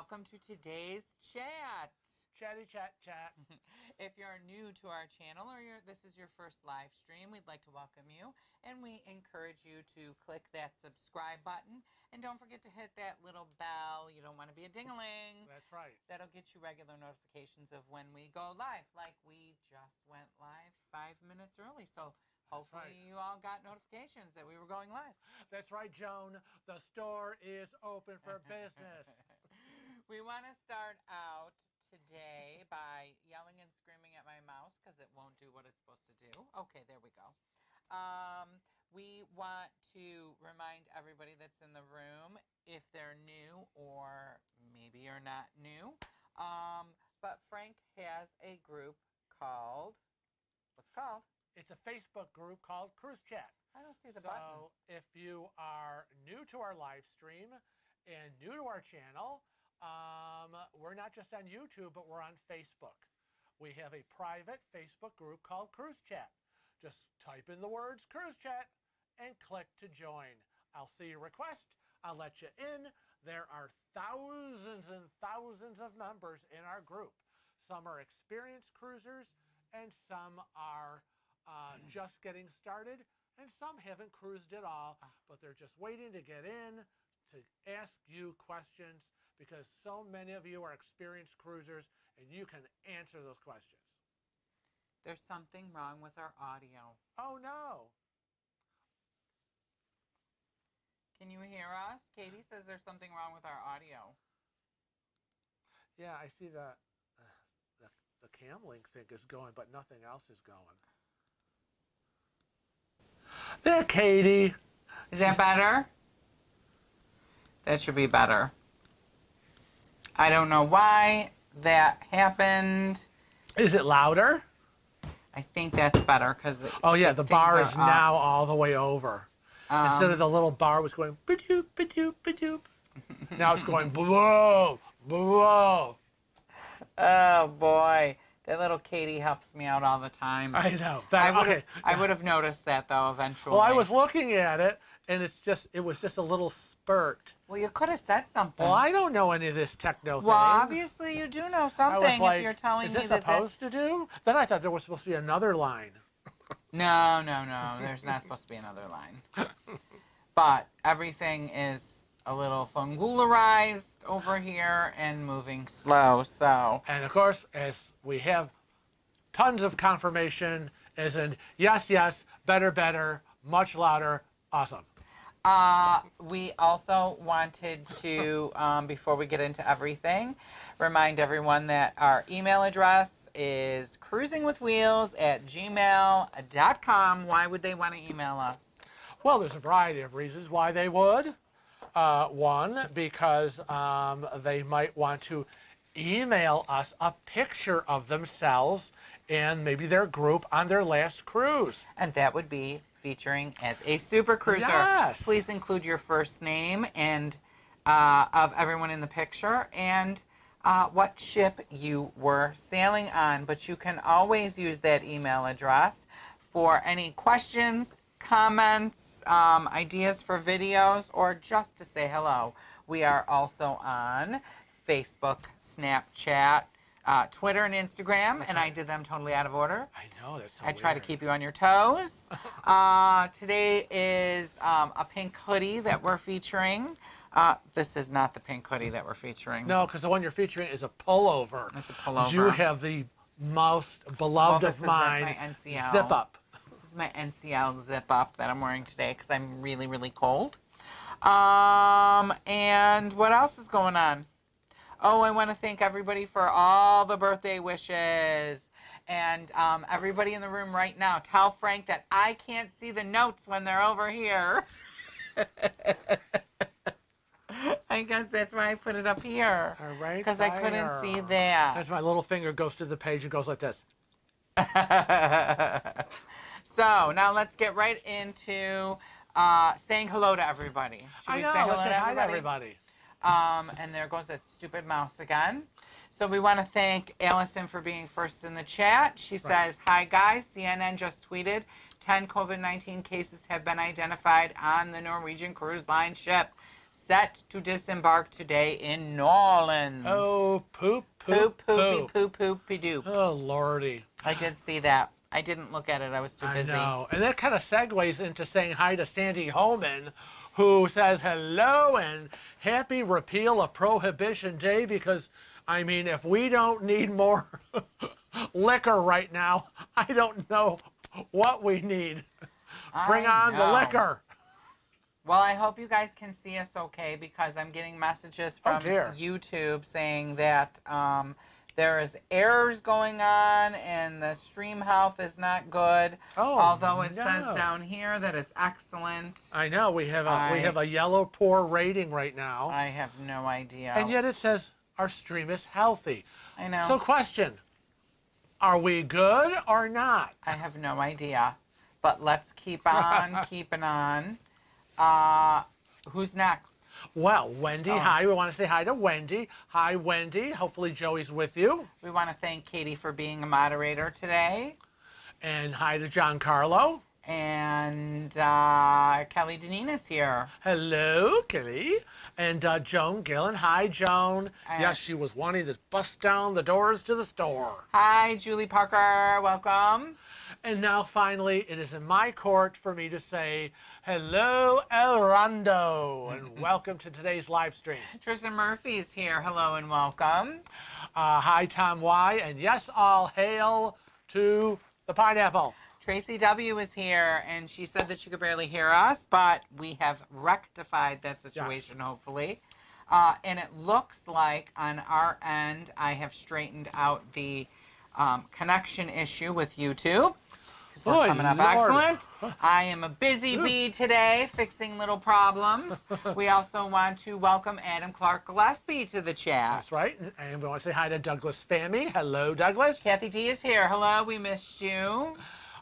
welcome to today's chat. Chatty chat chat. If you're new to our channel or this is your first live stream, we'd like to welcome you, and we encourage you to click that subscribe button, and don't forget to hit that little bell. You don't want to be a ding-a-ling. That's right. That'll get you regular notifications of when we go live, like we just went live 5 minutes early. So hopefully you all got notifications that we were going live. That's right, Joan. The store is open for business. We want to start out today by yelling and screaming at my mouse because it won't do what it's supposed to do. Okay, there we go. We want to remind everybody that's in the room, if they're new or maybe you're not new, but Frank has a group called, what's it called? It's a Facebook group called Cruise Chat. I don't see the button. So if you are new to our live stream and new to our channel, we're not just on YouTube, but we're on Facebook. We have a private Facebook group called Cruise Chat. Just type in the words Cruise Chat and click to join. I'll see your request. I'll let you in. There are thousands and thousands of members in our group. Some are experienced cruisers and some are just getting started, and some haven't cruised at all, but they're just waiting to get in to ask you questions because so many of you are experienced cruisers and you can answer those questions. There's something wrong with our audio. Oh no. Can you hear us? Katie says there's something wrong with our audio. Yeah, I see the cam link thing is going, but nothing else is going. There, Katie. Is that better? That should be better. I don't know why that happened. Is it louder? I think that's better because oh yeah, the bar is now all the way over. Instead of the little bar was going ba-doop, ba-doop, ba-doop. Now it's going blow, blow. Oh boy, that little Katie helps me out all the time. I know. I would have noticed that though eventually. Well, I was looking at it, and it was just a little spurt. Well, you could have said something. Well, I don't know any of this techno thing. Well, obviously you do know something if you're telling me that. Is this supposed to do? Then I thought there was supposed to be another line. No. There's not supposed to be another line. But everything is a little fungularized over here and moving slow. So. And of course, as we have tons of confirmation, as in yes, better, much louder, awesome. We also wanted to, before we get into everything, remind everyone that our email address is cruisingwithwheels@gmail.com. Why would they want to email us? Well, there's a variety of reasons why they would. One, because they might want to email us a picture of themselves and maybe their group on their last cruise. And that would be featuring as a super cruiser. Yes. Please include your first name and of everyone in the picture and what ship you were sailing on. But you can always use that email address for any questions, comments, ideas for videos, or just to say hello. We are also on Facebook, Snapchat, Twitter, and Instagram, and I did them totally out of order. I know, that's so I try to weird. keep you on your toes. Today is a pink hoodie that we're featuring. This is not the pink hoodie that we're featuring. No, because the one you're featuring is a pullover. It's a pullover. You have the most beloved of mine, my NCL. zip up. This is my NCL zip up that I'm wearing today because I'm really, really cold. And what else is going on? Oh, I want to thank everybody for all the birthday wishes. And everybody in the room right now, tell Frank that I can't see the notes when they're over here. I guess that's why I put it up here. All right. Because I couldn't see that. As my little finger goes to the page and goes like this. So now let's get right into saying hello to everybody. Should we say hello let's say to hi to everybody. And there goes that stupid mouse again. So we want to thank Allison for being first in the chat. She says, hi guys, CNN just tweeted 10 COVID-19 cases have been identified on the Norwegian Cruise Line ship. set to disembark today in New Orleans. Oh, poop, poop, poop, poopy, poop. poop, poopy doop. Oh, Lordy. I did see that. I didn't look at it. I was too busy. I know. And that kind of segues into saying hi to Sandy Holman, who says hello and happy repeal of Prohibition Day, because, I mean, if we don't need more liquor right now, I don't know what we need. Bring on the liquor. Well, I hope you guys can see us okay, because I'm getting messages from YouTube saying that there is errors going on and the stream health is not good. Oh, although it says down here that it's excellent. I know we have a yellow poor rating right now. I have no idea. And yet it says our stream is healthy. I know. So question, are we good or not? I have no idea. But let's keep on keeping on. Who's next? Well, Wendy, hi. We want to say hi to Wendy. Hi, Wendy. Hopefully Joey's with you. We want to thank Katie for being a moderator today. And hi to Giancarlo. And Kelly Denina's here. Hello, Kelly. And Joan Gillen. Hi, Joan. Yes, she was wanting to bust down the doors to the store. Hi, Julie Parker. Welcome. And now, finally, it is in my court for me to say, hello, El Rondo, and welcome to today's live stream. Tristan Murphy's here. Hello and welcome. Hi, Tom Y. And yes, all hail to the pineapple. Tracy W. is here, and she said that she could barely hear us, but we have rectified that situation, hopefully. And it looks like on our end, I have straightened out the connection issue with YouTube. We're coming up excellent. I am a busy bee today, fixing little problems. We also want to welcome Adam Clark Gillespie to the chat. That's right. And we want to say hi to Douglas Fammy. Hello, Douglas. Kathy D is here. Hello, we missed you.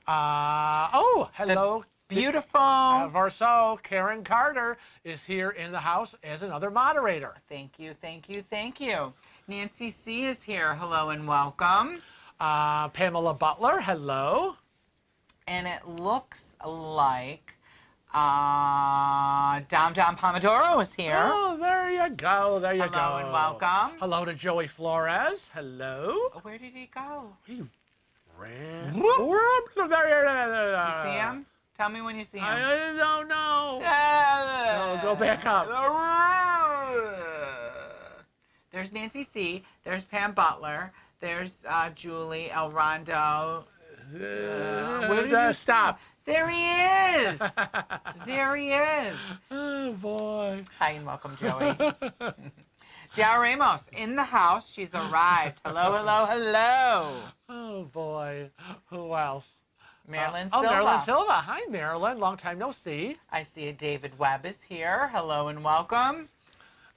Hello. Beautiful. Varso, Karen Carter is here in the house as another moderator. Thank you, thank you, thank you. Nancy C is here. Hello and welcome. Pamela Butler, hello. And it looks like Dom Pomodoro is here. Oh, there you go. There you go. Hello and welcome. Hello to Joey Flores. Hello. Where did he go? He ran. You see him? Tell me when you see him. I don't know. No, go back up. There's Nancy C. There's Pam Butler. There's Julie El Rondo. Where did you stop? There he is. There he is. Oh, boy. Hi and welcome, Joey. Ciara Ramos in the house. She's arrived. Hello, hello, hello. Oh, boy. Who else? Marilyn Silva. Marilyn Silva. Hi, Marilyn. Long time no see. I see David Webb is here. Hello and welcome.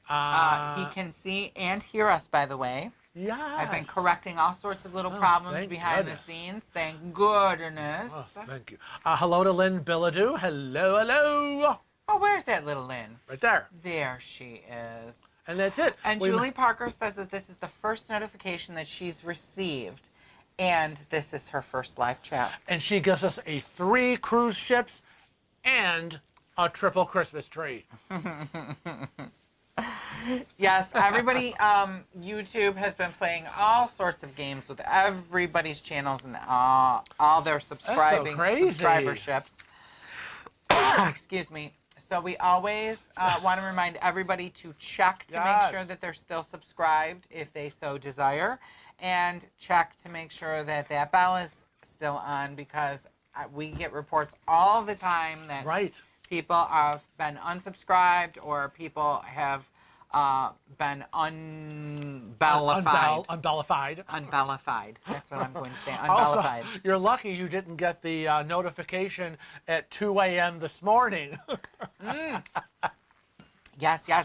He can see and hear us, by the way. Yes. I've been correcting all sorts of little problems behind the scenes. Thank goodness. Oh, thank you. Hello to Lynn Billadu. Hello, hello. Oh, where's that little Lynn? Right there. There she is. And that's it. And Julie Parker says that this is the first notification that she's received. And this is her first live chat. And she gives us 3 cruise ships and a triple Christmas tree. Yes, everybody, YouTube has been playing all sorts of games with everybody's channels and all their subscriberships. Excuse me. So we always want to remind everybody to check to make sure that they're still subscribed if they so desire, and check to make sure that that bell is still on, because we get reports all the time that people have been unsubscribed or people have been unbellified. Unbellified. That's what I'm going to say. Unbellified. Also, you're lucky you didn't get the notification at 2 a.m. this morning. Yes. So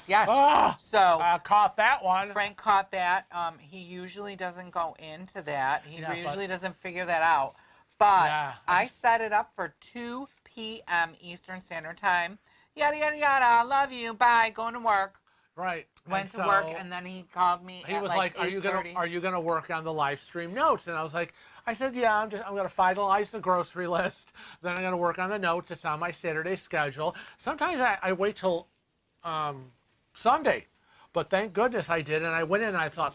I caught that one. Frank caught that. He usually doesn't go into that. He usually doesn't figure that out. But I set it up for 2 p.m. Eastern Standard Time. Yada, yada, yada. Love you. Bye. Going to work. Right. Went to work, and then he called me. He was like, "Are you gonna work on the live stream notes?" And I was like, "I said, yeah, I'm gonna finalize the grocery list. Then I'm gonna work on the notes. It's on my Saturday schedule. Sometimes I wait till Sunday. But thank goodness I did, and I went in and I thought,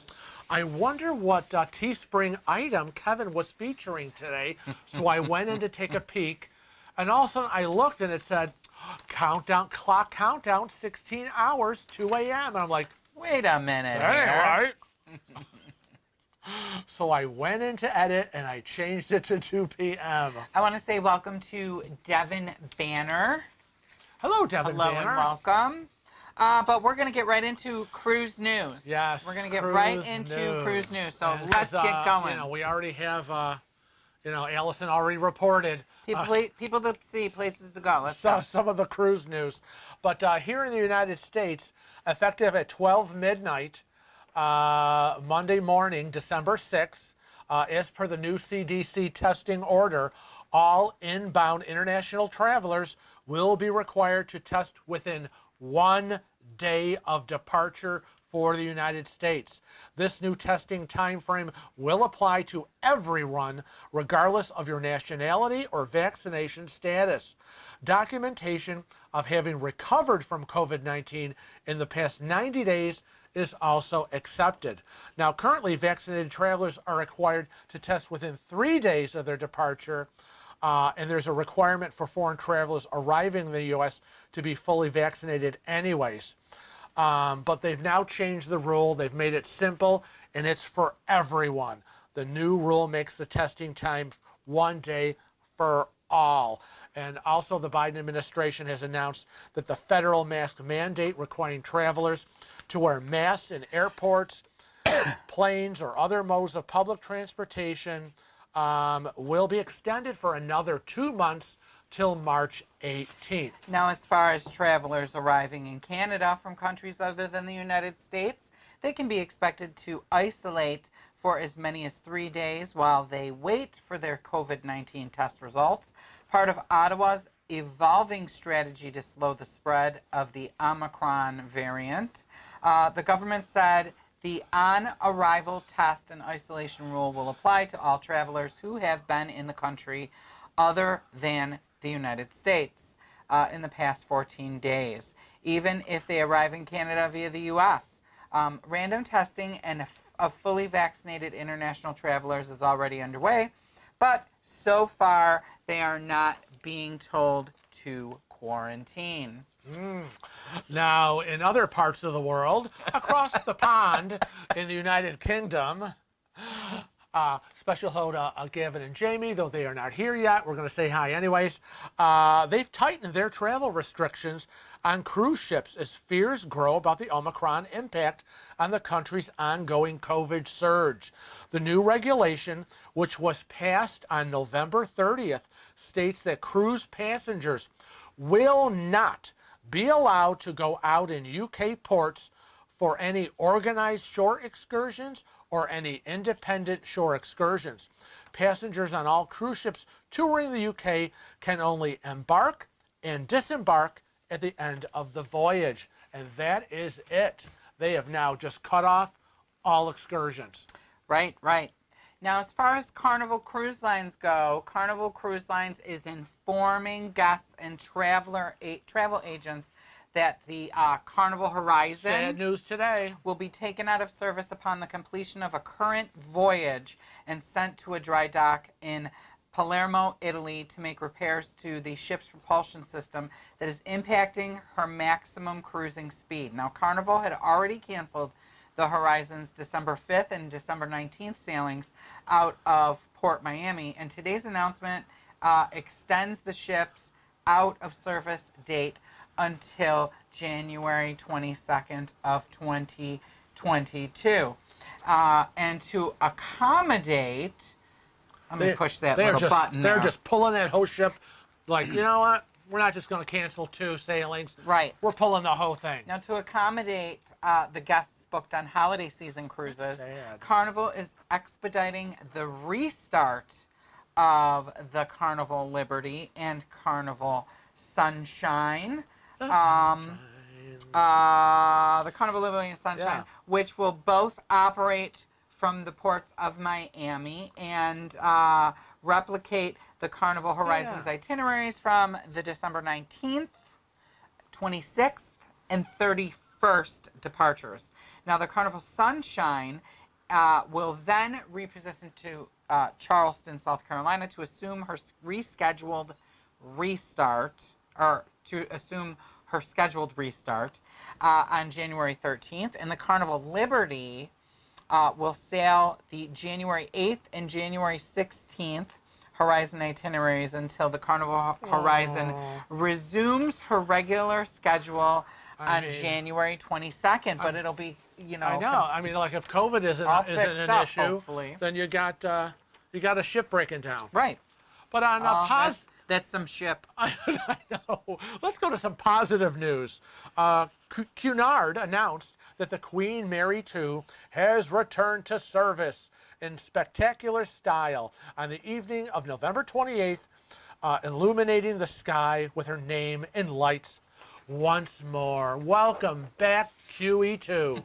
I wonder what Teespring item Kevin was featuring today. So I went in to take a peek, and all of a sudden I looked and it said, clock countdown, 16 hours, 2 a.m. And I'm like, Wait a minute that ain't here. right. So I went into edit and I changed it to 2 p.m. I want to say welcome to Devin Banner. Hello, Devin Hello Banner. and welcome. But we're going to get right into cruise news. Yes, we're going to get right into cruise news. So And let's get going. You know, we already have, Allison already reported People to see, places to go. Let's go. some of the cruise news. But here in the United States, effective at 12 midnight, Monday morning, December 6th, as per the new CDC testing order, all inbound international travelers will be required to test within 1 day of departure for the United States. This new testing time frame will apply to everyone, regardless of your nationality or vaccination status. Documentation of having recovered from COVID-19 in the past 90 days is also accepted. Now, currently, vaccinated travelers are required to test within 3 days of their departure, and there's a requirement for foreign travelers arriving in the U.S. to be fully vaccinated anyways. But they've now changed the rule. They've made it simple, and it's for everyone. The new rule makes the testing time 1 day for all. And also, the Biden administration has announced that the federal mask mandate requiring travelers to wear masks in airports, planes, or other modes of public transportation will be extended for another 2 months till March 18th. Now, as far as travelers arriving in Canada from countries other than the United States, they can be expected to isolate for as many as 3 days while they wait for their COVID-19 test results. Part of Ottawa's evolving strategy to slow the spread of the Omicron variant. The government said the on-arrival test and isolation rule will apply to all travelers who have been in the country other than the United States in the past 14 days, even if they arrive in Canada via the U.S. Random testing of fully vaccinated international travelers is already underway, but so far they are not being told to quarantine. Now, in other parts of the world, across the pond in the United Kingdom, special hello to Gavin and Jamie, though they are not here yet. We're going to say hi anyways. They've tightened their travel restrictions on cruise ships as fears grow about the Omicron impact on the country's ongoing COVID surge. The new regulation, which was passed on November 30th, states that cruise passengers will not be allowed to go out in UK ports for any organized shore excursions or any independent shore excursions. Passengers on all cruise ships touring the UK can only embark and disembark at the end of the voyage. And that is it. They have now just cut off all excursions. Right. Now, as far as Carnival Cruise Lines go, Carnival Cruise Lines is informing guests and travel agents that the Carnival Horizon Sad news today. will be taken out of service upon the completion of a current voyage and sent to a dry dock in Palermo, Italy, to make repairs to the ship's propulsion system that is impacting her maximum cruising speed. Now, Carnival had already canceled the Horizon's December 5th and December 19th sailings out of Port Miami, and today's announcement extends the ship's out of service date until January 22nd of 2022. And to accommodate, let me push that little button there. They're just pulling that whole ship like, you know what? We're not just going to cancel 2 sailings. Right. We're pulling the whole thing. Now, to accommodate the guests booked on holiday season cruises, Sad. Carnival is expediting the restart of the Carnival Liberty and Carnival Sunshine. The Carnival Liberty and Sunshine, which will both operate from the ports of Miami and replicate the Carnival Horizon's itineraries from the December 19th, 26th, and 31st first departures. Now, the Carnival Sunshine will then reposition to Charleston, South Carolina, to assume her scheduled restart on January 13th. And the Carnival Liberty will sail the January 8th and January 16th Horizon itineraries until the Carnival Horizon resumes her regular schedule on January 22nd. But it'll be, I know. I mean, like if COVID isn't an issue, hopefully, then you got a ship breaking down. Right. But on a that's some ship. I know. Let's go to some positive news. Cunard announced that the Queen Mary II has returned to service in spectacular style on the evening of November 28th, illuminating the sky with her name in lights once more. Welcome back, QE2.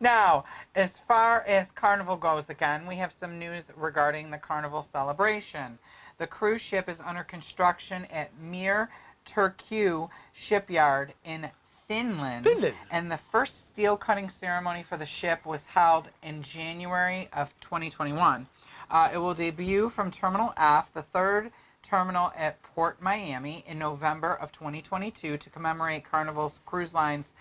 Now, as far as Carnival goes again, we have some news regarding the Carnival Celebration. The cruise ship is under construction at Mir Turku shipyard in Finland. And the first steel cutting ceremony for the ship was held in January of 2021. It will debut from Terminal F, the third terminal at Port Miami, in November of 2022 to commemorate Carnival's Cruise Line's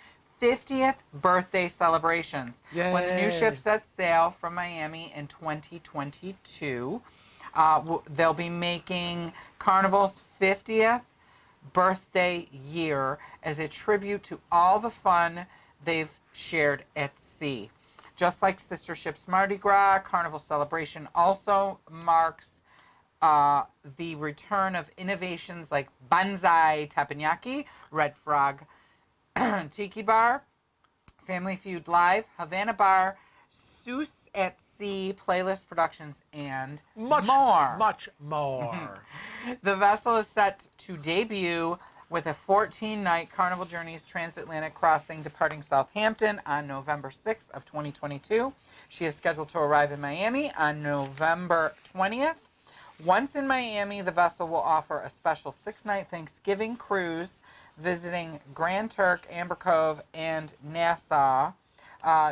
50th birthday celebrations. Yay. When the new ship sets sail from Miami in 2022, they'll be making Carnival's 50th birthday year as a tribute to all the fun they've shared at sea. Just like sister ships Mardi Gras, Carnival Celebration also marks the return of innovations like Banzai Teppanyaki, Red Frog Tiki Bar, Family Feud Live, Havana Bar, Seuss at Sea, Playlist Productions, and much more. The vessel is set to debut with a 14-night Carnival Journeys transatlantic crossing departing Southampton on November 6th of 2022. She is scheduled to arrive in Miami on November 20th. Once in Miami, the vessel will offer a special 6-night Thanksgiving cruise visiting Grand Turk, Amber Cove, and Nassau,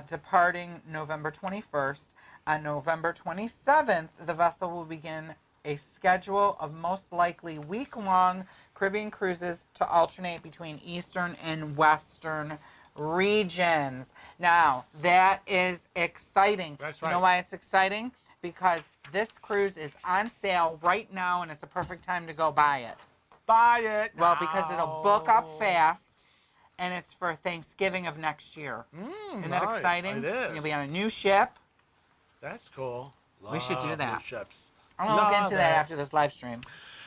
departing November 21st. On November 27th, the vessel will begin a schedule of most likely week-long Caribbean cruises to alternate between Eastern and Western regions. Now, that is exciting. That's right. You know why it's exciting? Because this cruise is on sale right now, and it's a perfect time to go buy it. Buy it now. Well, because it'll book up fast, and it's for Thanksgiving of next year. Isn't that exciting? It is. You'll be on a new ship. That's cool. We should do that. New ships. I'm going to look into that after this live stream.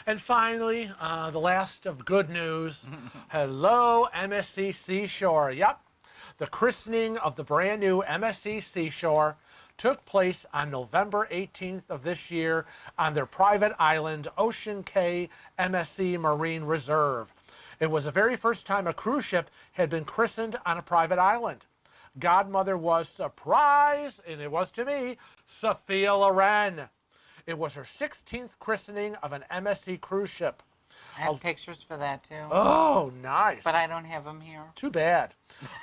And finally, the last of good news. Hello, MSC Seashore. Yep. The christening of the brand new MSC Seashore took place on November 18th of this year on their private island, Ocean Cay MSC Marine Reserve. It was the very first time a cruise ship had been christened on a private island. Godmother was surprised, and it was to me, Sophia Loren. It was her 16th christening of an MSC cruise ship. I have pictures for that, too. Oh, nice. But I don't have them here. Too bad.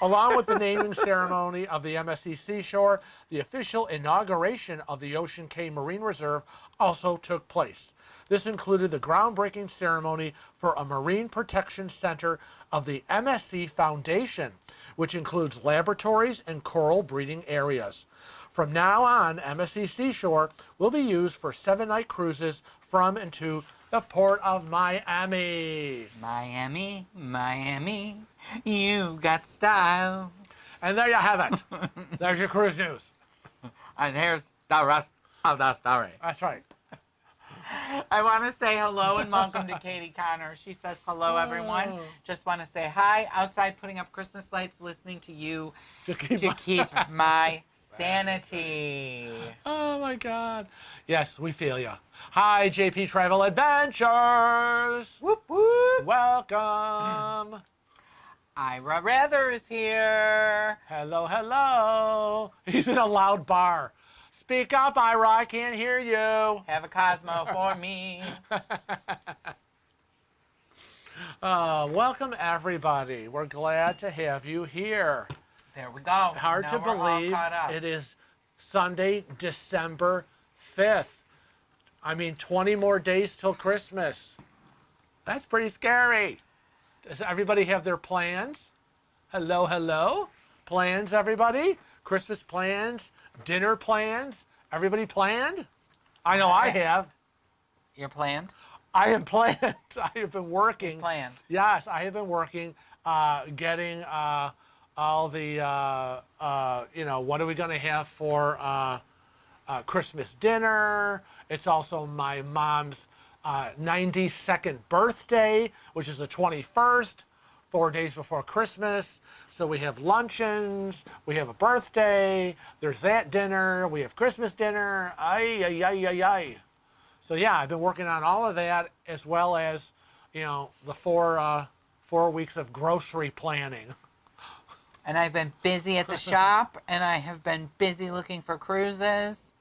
Along with the naming ceremony of the MSC Seashore, the official inauguration of the Ocean Cay Marine Reserve also took place. This included the groundbreaking ceremony for a Marine Protection Center of the MSC Foundation, which includes laboratories and coral breeding areas. From now on, MSC Seashore will be used for 7-night cruises from and to the port of Miami. Miami, Miami, you got style. And there you have it. There's your cruise news. And here's the rest of the story. That's right. I want to say hello and welcome to Katie Connor. She says, hello, everyone. Just want to say hi. Outside putting up Christmas lights, listening to you to keep my sanity. Oh, my God. Yes, we feel you. Hi, JP Travel Adventures. Whoop, whoop. Welcome. Ira Rather is here. Hello, hello. He's in a loud bar. Speak up, Ira. I can't hear you. Have a Cosmo for me. Welcome, everybody. We're glad to have you here. There we go. Hard Now to we're all believe caught up. it is Sunday, December 5th. I mean, 20 more days till Christmas. That's pretty scary. Does everybody have their plans? Hello, hello. Plans, everybody? Christmas plans? Dinner plans? Everybody planned? I know I have. You're planned? I am planned. I have been working. It's planned. Yes, I have been working, getting all the, what are we going to have for Christmas dinner. It's also my mom's 92nd birthday, which is the 21st, 4 days before Christmas. So we have luncheons, we have a birthday, there's that dinner, we have Christmas dinner, ay, ay, ay, ay, ay. So yeah, I've been working on all of that, as well as, the 4 weeks of grocery planning. And I've been busy at the shop, and I have been busy looking for cruises.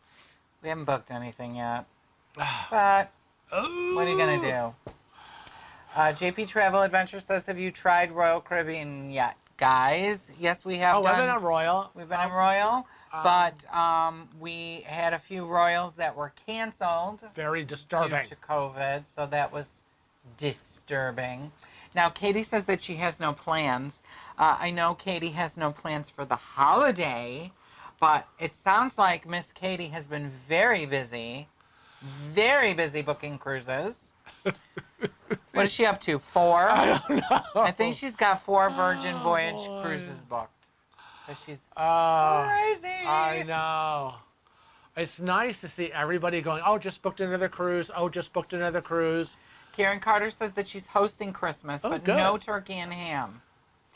We haven't booked anything yet. But what are you going to do? JP Travel Adventure says, have you tried Royal Caribbean yet? Guys, yes, we have done. We've been on Royal. We've been on Royal, but we had a few Royals that were canceled. Very disturbing. Due to COVID, so that was disturbing. Now, Katie says that she has no plans. I know Katie has no plans for the holiday, but it sounds like Miss Katie has been very busy booking cruises. What is she up to? 4? I don't know. I think she's got 4 Virgin Voyage cruises booked. Because she's crazy. I know. It's nice to see everybody going, oh, just booked another cruise. Oh, just booked another cruise. Karen Carter says that she's hosting Christmas, but good. no turkey and ham.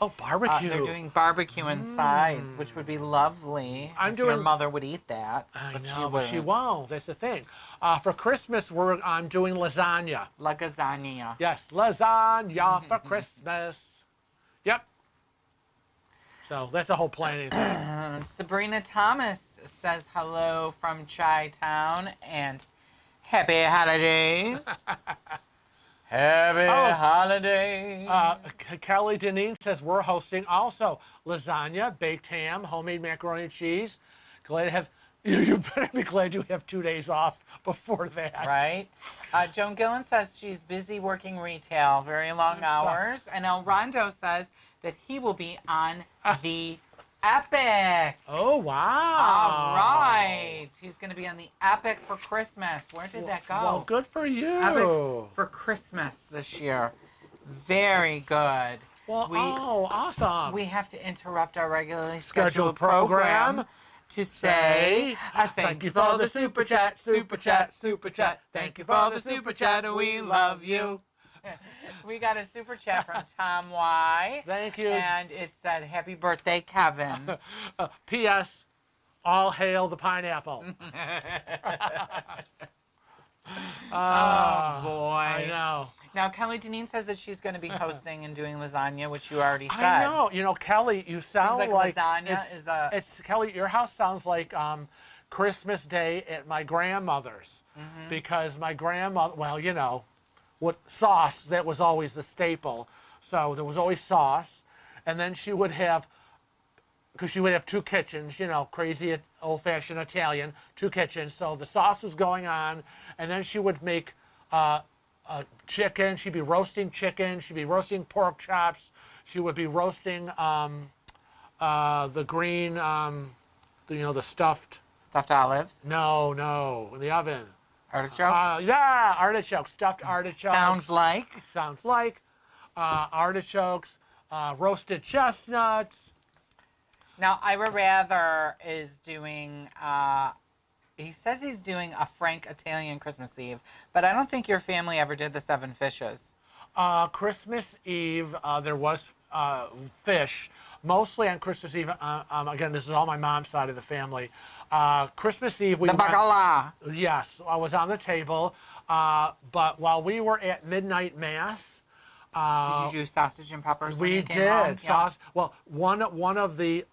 Oh, barbecue. They're doing barbecue and sides, which would be lovely if your mother would eat that. But she won't. That's the thing. For Christmas, I'm doing lasagna. Lasagna. Yes, lasagna for Christmas. Yep. So that's the whole planning thing. Sabrina Thomas says hello from Chi-Town and happy holidays. Happy holidays. Kelly Deneen says we're hosting also lasagna, baked ham, homemade macaroni and cheese. Glad to have you better be glad you have 2 days off before that. Right. Joan Gillen says she's busy working retail, very long hours. And El Rondo says that he will be on the Epic. Oh, wow. All right. He's going to be on the Epic for Christmas. Where did that go? Well, good for you. Epic for Christmas this year. Very good. Well, awesome. We have to interrupt our regularly scheduled program to say thank you for the super chat, super chat, super chat. Thank you for the super chat, and we love you. We got a super chat from Tom Y. Thank you. And it said, happy birthday, Kevin. P.S. All hail the pineapple. Oh, boy. I know. Now, Kelly Deneen says that she's going to be hosting and doing lasagna, which you already said. I know. Kelly, you sound Seems like lasagna is a... It's, Kelly, your house sounds like Christmas Day at my grandmother's. Because my grandmother, what sauce, that was always the staple. So there was always sauce. And then she would have, because she would have 2 kitchens, crazy old-fashioned Italian, 2 kitchens. So the sauce was going on. And then she would make chicken. She'd be roasting chicken. She'd be roasting pork chops. She would be roasting the green, the stuffed. Stuffed olives? No, in the oven. Artichokes? Yeah, artichokes, stuffed artichokes. Sounds like. Artichokes, roasted chestnuts. Now, Ira Rather is doing, he says he's doing a Frank Italian Christmas Eve, but I don't think your family ever did the 7 fishes. Christmas Eve, there was fish, mostly on Christmas Eve. Again, this is all my mom's side of the family. Christmas Eve, the bacala. Yes, I was on the table, but while we were at midnight mass, did you do sausage and peppers? We did. Sausage. Well, one of the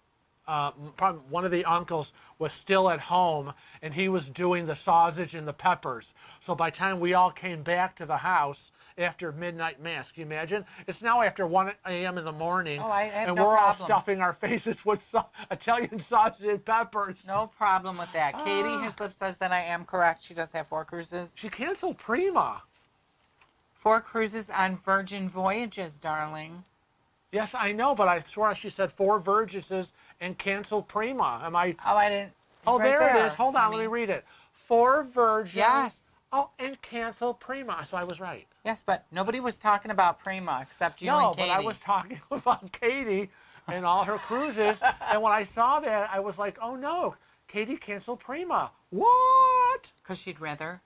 uncles was still at home, and he was doing the sausage and the peppers. So by the time we all came back to the house after midnight mass. Can you imagine? It's now after 1 a.m. in the morning, Oh, I have and no we're all problem. stuffing our faces with Italian sausage and peppers. No problem with that. Katie Hislop says that I am correct. She does have 4 cruises. She canceled Prima. 4 cruises on Virgin Voyages, darling. Yes, I know, but I swore she said 4 Virgises and canceled Prima. Am I? Oh, I didn't. Oh, right there it is. Hold on, let me read it. 4 Virgins. Yes. Oh, and canceled Prima. So I was right. Yes, but nobody was talking about Prima except you No, and Katie. but I was talking about Katie and all her cruises. And when I saw that, I was like, oh no, Katie canceled Prima. What? Because she'd rather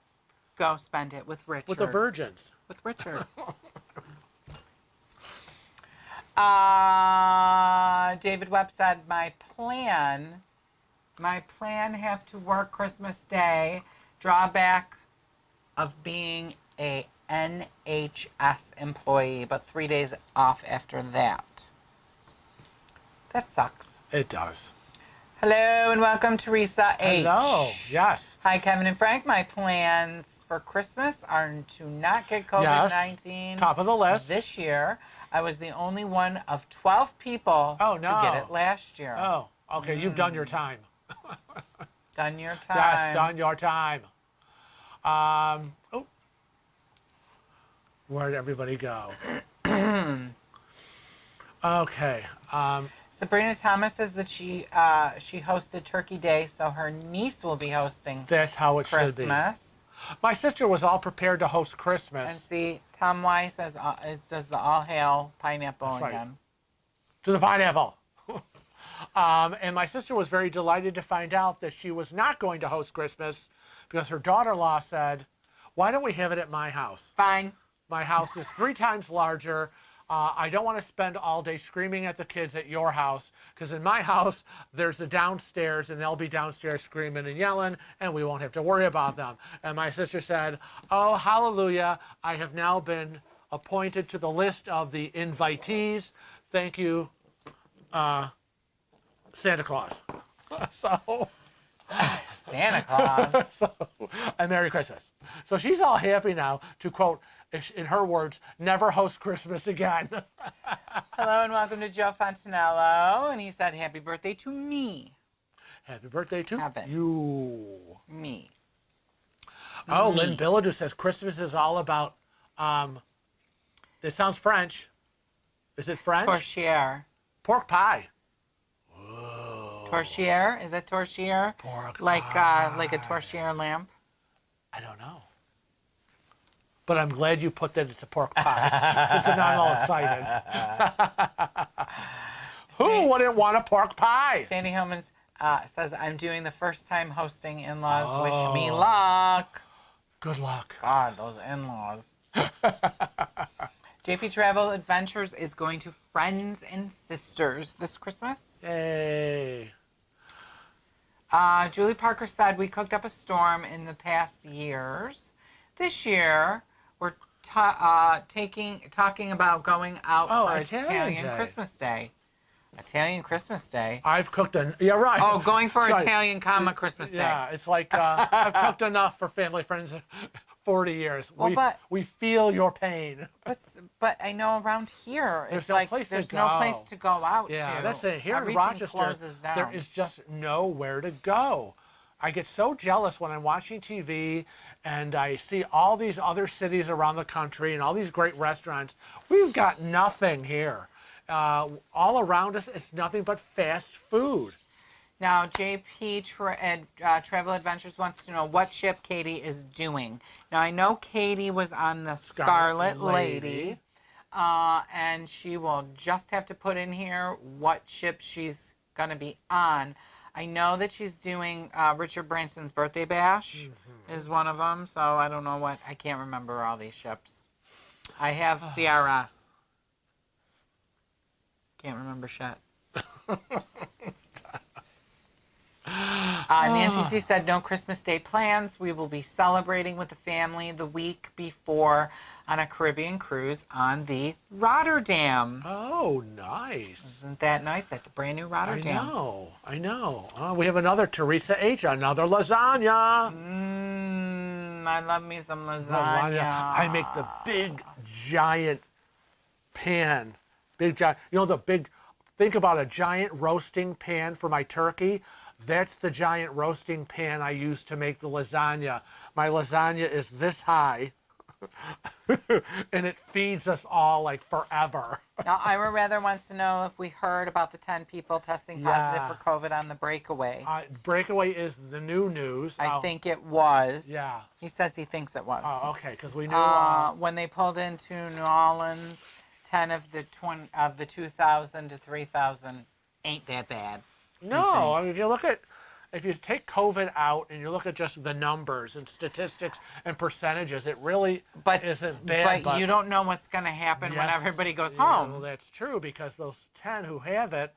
go spend it with Richard. With the Virgins. With Richard. David Webb said, my plan have to work Christmas Day. Drawback of being a NHS employee, but 3 days off after that. That sucks. It does. Hello and welcome, Teresa H. Hello. Yes. Hi, Kevin and Frank. My plans for Christmas are to not get COVID-19. Yes. Top of the list. This year. I was the only one of 12 people to get it last year. Oh, okay. You've done your time. Done your time. Yes, done your time. Oh, where'd everybody go? Okay. Sabrina Thomas says that she hosted Turkey Day, so her niece will be hosting That's how it should be. Christmas. My sister was all prepared to host And Christmas. see, Tom Weiss says it does the all hail pineapple That's right. again. To the pineapple. And my sister was very delighted to find out that she was not going to host Christmas because her daughter-in-law said, why don't we have it at my house? Fine. My house is 3 times larger. I don't want to spend all day screaming at the kids at your house because in my house, there's a downstairs and they'll be downstairs screaming and yelling and we won't have to worry about them. And my sister said, oh, hallelujah, I have now been appointed to the list of the invitees. Thank you, Santa Claus. So, Santa Claus. and Merry Christmas. So she's all happy now to quote, in her words, never host Christmas again. Hello and welcome to Joe Fontanello. And he said, happy birthday to me. Happy birthday to Heaven. you. Me. Oh, Lynn Billadu says Christmas is all about, it sounds French. Is it French? Torchiere. Pork pie. Torchiere? Is that torchiere? Pork like pie. like a torchiere lamp? I don't know. But I'm glad you put that it's a pork pie. So now I'm all excited. Who wouldn't want a pork pie? Sandy Hillman says, I'm doing the first time hosting in-laws. Wish me luck. Good luck. God, those in-laws. JP Travel Adventures is going to Friends and Sisters this Christmas. Yay. Julie Parker said, we cooked up a storm in the past years. This year, we're talking about going out for Italian Day. Christmas Day. Italian Christmas Day. I've cooked yeah, right. Oh, going for Right. Italian, Christmas Day. Yeah, it's like I've cooked enough for family, friends, 40 years. Well, we feel your pain. But I know around here, There's it's no like place to there's no go. place to go out Yeah, to. that's it. Here Everything in Rochester, closes down. there is just nowhere to go. I get so jealous when I'm watching TV and I see all these other cities around the country and all these great restaurants. We've got nothing here. All around us, it's nothing but fast food. Now, JP Travel Adventures wants to know what ship Katie is doing. Now, I know Katie was on the Scarlet Lady, and she will just have to put in here what ship she's going to be on. I know that she's doing Richard Branson's Birthday Bash is one of them, so I don't know what. I can't remember all these ships. I have CRS. Can't remember shit. Nancy C. said, no Christmas Day plans. We will be celebrating with the family the week before on a Caribbean cruise on the Rotterdam. Oh, nice. Isn't that nice? That's a brand new Rotterdam. I know. I know. We have another Teresa H., another lasagna. I love me some lasagna. I make the big, giant pan. Big, giant. You know the big, think about a giant roasting pan for my turkey. That's the giant roasting pan I use to make the lasagna. My lasagna is this high. And it feeds us all like forever. Now, Ira Rather wants to know if we heard about the 10 people testing positive for COVID on the breakaway. Breakaway is the new news. I think it was. Yeah. He says he thinks it was. Oh, okay, because we knew. When they pulled into New Orleans, 10 of the 2,000 to 3,000 ain't that bad. No, I mean, if you take COVID out and you look at just the numbers and statistics and percentages, it really isn't bad. But you don't know what's going to happen when everybody goes home. Well, that's true, because those 10 who have it,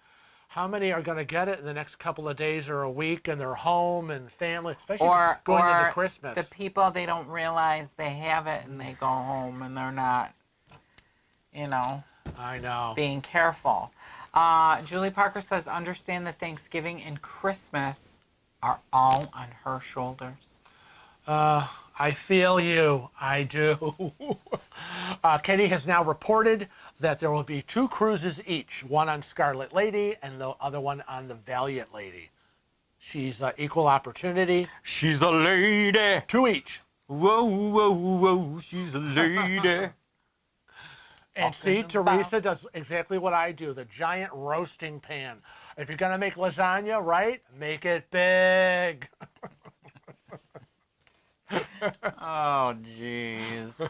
how many are going to get it in the next couple of days or a week, and they're home and family, especially going into Christmas? The people, they don't realize they have it and they go home and they're not, I know. being careful. Julie Parker says, understand that Thanksgiving and Christmas are all on her shoulders. I feel you. I do. Katie has now reported that there will be 2 cruises each, one on Scarlet Lady and the other one on the Valiant Lady. She's equal opportunity. She's a lady. 2 each. Whoa, whoa, whoa, she's a lady. And see, Teresa does exactly what I do, the giant roasting pan. If you're going to make lasagna, right, make it big. Oh, jeez.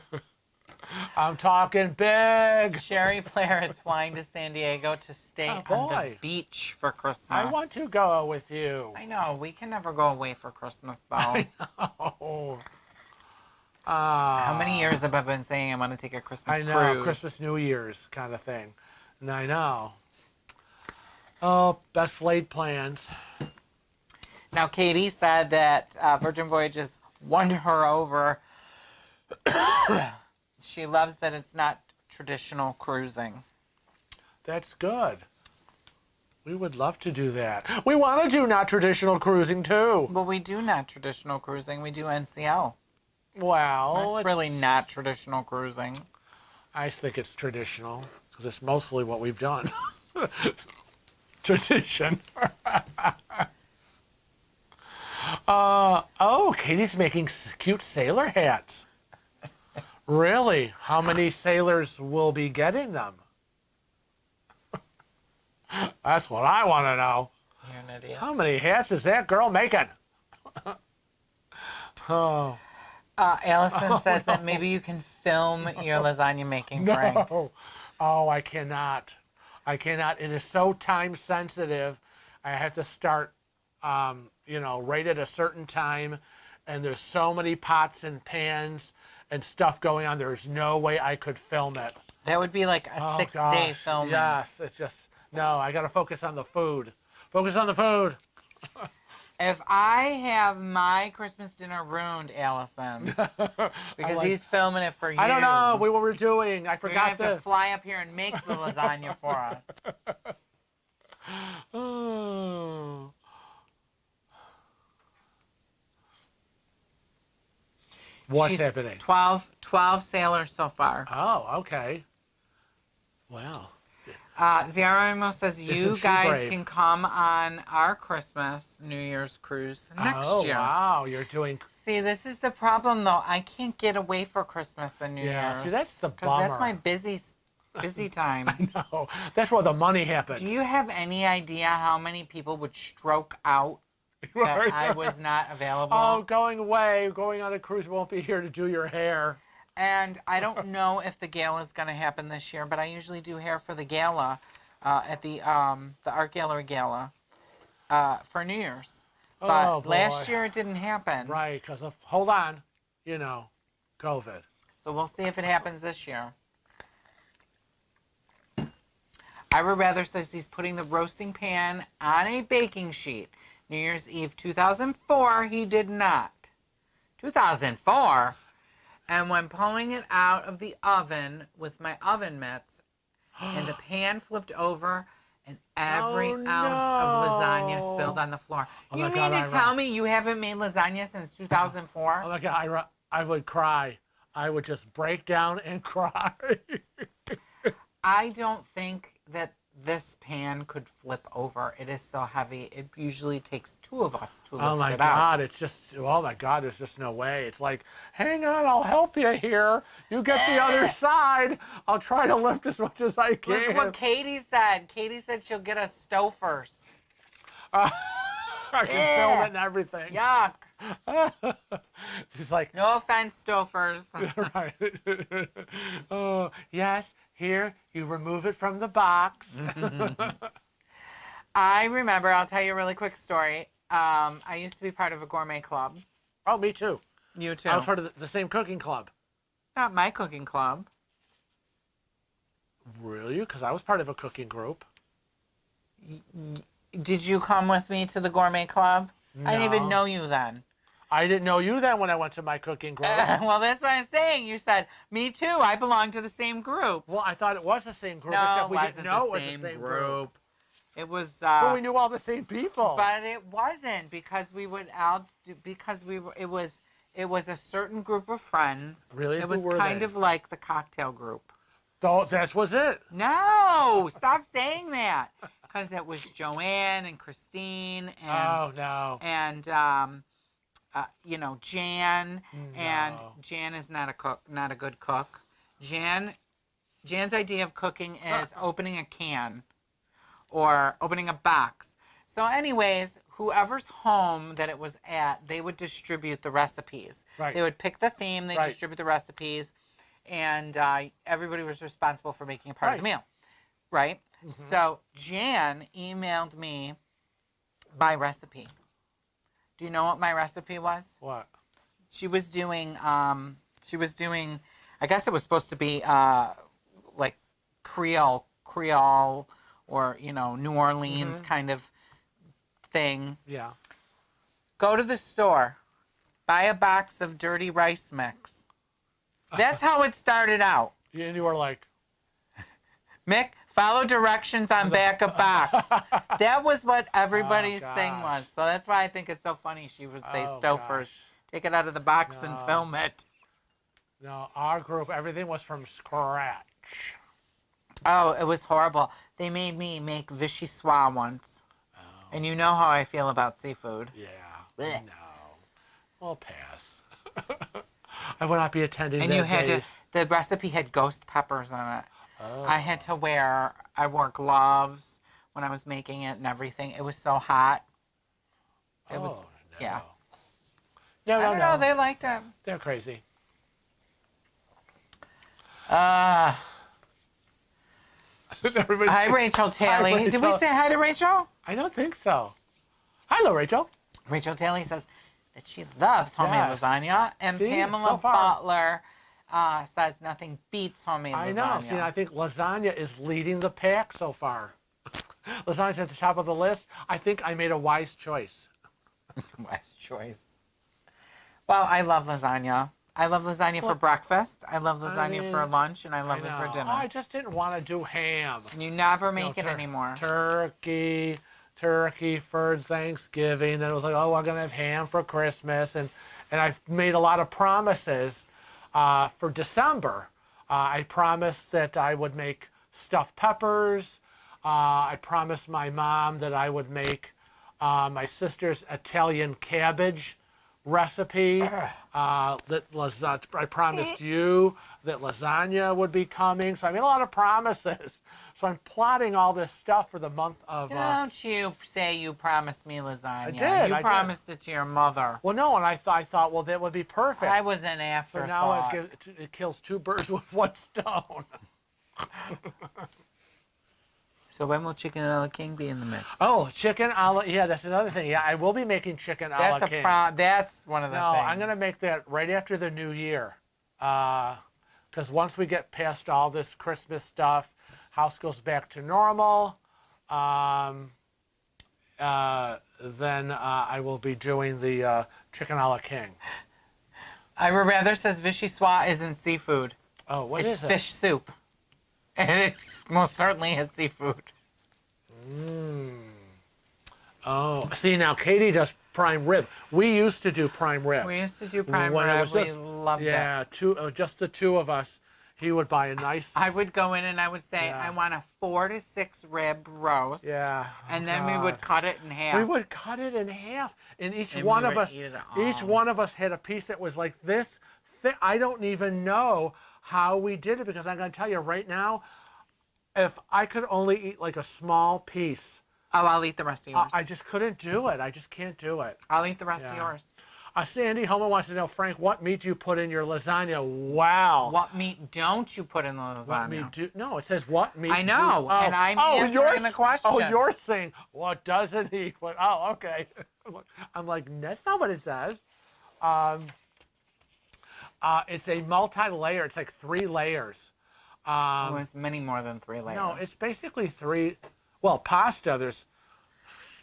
I'm talking big. Sherry Blair is flying to San Diego to stay on the beach for Christmas. I want to go with you. I know. We can never go away for Christmas, though. I know. How many years have I been saying I want to take a Christmas cruise? I know, Christmas, New Year's kind of thing. And I know. Oh, best laid plans. Now, Katie said that Virgin Voyages won her over. She loves that it's not traditional cruising. That's good. We would love to do that. We want to do not traditional cruising, too. But we do not traditional cruising. We do NCL. Well, it's really not traditional cruising. I think it's traditional because it's mostly what we've done. Tradition. Oh, Katie's making cute sailor hats. Really? How many sailors will be getting them? That's what I want to know. You're an idiot. How many hats is that girl making? Oh. Allison says that maybe you can film your lasagna making, Frank. No. Oh, I cannot. I cannot. It is so time sensitive. I have to start, right at a certain time. And there's so many pots and pans and stuff going on. There's no way I could film it. That would be like a 6-day filming. Yes. It's just, no, I got to focus on the food. Focus on the food. If I have my Christmas dinner ruined, Allison, because he's filming it for you. I don't know what we were doing. I forgot to fly up here and make the lasagna for us. Oh. What's happening? 12 sailors so far. Oh, okay. Wow. Ziara Ramos says you guys can come on our Christmas, New Year's cruise next year. Oh, wow. You're doing... See, this is the problem, though. I can't get away for Christmas and New Year's. See, that's the bummer. Because that's my busy time. I know. That's where the money happens. Do you have any idea how many people would stroke out that I was not available? Oh, going away, going on a cruise, won't be here to do your hair. And I don't know if the gala is going to happen this year, but I usually do hair for the gala at the Art Gallery Gala for New Year's. But last year it didn't happen. Right, because of, hold on, COVID. So we'll see if it happens this year. Ira Rather says he's putting the roasting pan on a baking sheet. New Year's Eve 2004, he did not. 2004? And when pulling it out of the oven with my oven mitts, and the pan flipped over, and every ounce of lasagna spilled on the floor. You mean to tell me you haven't made lasagna since 2004? Oh my God, Ira, I would cry. I would just break down and cry. I don't think that this pan could flip over. It is so heavy. It usually takes two of us to lift Oh my it out. God, it's just, oh my God, there's just no way. It's like, hang on, I'll help you here. You get the other side. I'll try to lift as much as I can. Look what Katie said. Katie said she'll get us Stouffer's. I can film it and everything. Yuck. He's like, No offense, Stouffer's. right. Oh, yes, here, you remove it from the box. I remember, I'll tell you a really quick story. I used to be part of a gourmet club. Oh, me too. You too. I was part of the same cooking club. Not my cooking club. Really? Because I was part of a cooking group. Did you come with me to the gourmet club? No. I didn't even know you then. I didn't know you then when I went to my cooking group. Well, that's what I'm saying. You said, me too. I belong to the same group. Well, I thought it was the same group, No, except it we wasn't didn't know it was same the same group. It was. But we knew all the same people. But it wasn't because we would out because we were. It was a certain group of friends. Really? It Who was were kind they? of like the cocktail group. So that was it. No, stop saying that. Because it was Joanne and Christine Oh, no. and Jan, and Jan is not a cook, not a good cook. Jan's idea of cooking is opening a can or opening a box. So anyways, whoever's home that it was at, they would distribute the recipes. Right. They would pick the theme, they'd Right. distribute the recipes, and everybody was responsible for making a part of the meal. Right? Mm-hmm. So Jan emailed me my recipe. Do you know what my recipe was? What? She was doing, I guess it was supposed to be like Creole or, New Orleans kind of thing. Yeah. Go to the store, buy a box of dirty rice mix. That's how it started out. And you were like, Mick, follow directions on back of box. That was what everybody's thing was. So that's why I think it's so funny she would say Stouffer's. Take it out of the box and film it. no, our group, everything was from scratch. Oh, it was horrible. They made me make vichyssoise once. Oh. And you know how I feel about seafood. Yeah. Blech. No. We'll pass. I will not be attending And that you had days. the recipe had ghost peppers on it. Oh. I wore gloves when I was making it and everything. It was so hot. It was, no. yeah. No, I don't know, they liked it. They're crazy. Hi, Everybody- Rachel Taylor. Hi, Did we Rachel. say hi to Rachel? I don't think so. Hello, Rachel. Rachel Taylor says that she loves homemade Yes. lasagna. And See, Pamela so far. Butler says nothing beats homemade I lasagna. know. See, I think lasagna is leading the pack so far. Lasagna's at the top of the list. I think I made a wise choice. Wise choice. Well, I love lasagna. I love lasagna for breakfast. I love lasagna for lunch, and I love it for dinner. I just didn't want to do ham. And you never make it anymore. Turkey for Thanksgiving. Then it was like, oh, we're going to have ham for Christmas. And I've made a lot of promises for December. I promised that I would make stuffed peppers. I promised my mom that I would make my sister's Italian cabbage recipe. I promised you that lasagna would be coming. So I made a lot of promises. So I'm plotting all this stuff for the month of... Don't you say you promised me lasagna. I did. You promised it to your mother. Well, no, and I thought, well, that would be perfect. I was an So afterthought. now it kills two birds with one stone. So when will chicken a la king be in the mix? Oh, chicken a la... Yeah, that's another thing. Yeah, I will be making chicken a la king. That's one of the No, things. I'm going to make that right after the new year. Because once we get past all this Christmas stuff, house goes back to normal, then I will be doing the chicken a la king. Ira Rather says vichyssoise isn't seafood. Oh, what is It's it? fish soup. And it's most certainly is seafood. Oh, see now Katie does prime rib. We used to do prime rib. We used to do prime When it rib. was We just- loved it. Yeah, just the two of us. He would buy a nice. I would go in and I would say, Yeah. I want a 4 to 6 rib roast. Yeah. And Oh, then we would God. cut it in half. We would cut it in half, and each And one we of would us, eat it each all. one of us had a piece that was like this thick. I don't even know how we did it because I'm going to tell you right now, if I could only eat like a small piece, Oh, I'll eat the rest of yours. I just couldn't do it. I just can't do it. I'll eat the rest of Yeah. yours. Sandy Homer wants to know, Frank, what meat do you put in your lasagna? Wow. What meat don't you put in the lasagna? What meat do? No, it says what meat. I know, do, and I'm answering the question. Oh, you're saying what doesn't he put? Oh, okay. I'm like, that's not what it says. It's a multi-layer. It's like 3 layers. Oh, it's many more than 3 layers. No, it's basically 3. Well, pasta. There's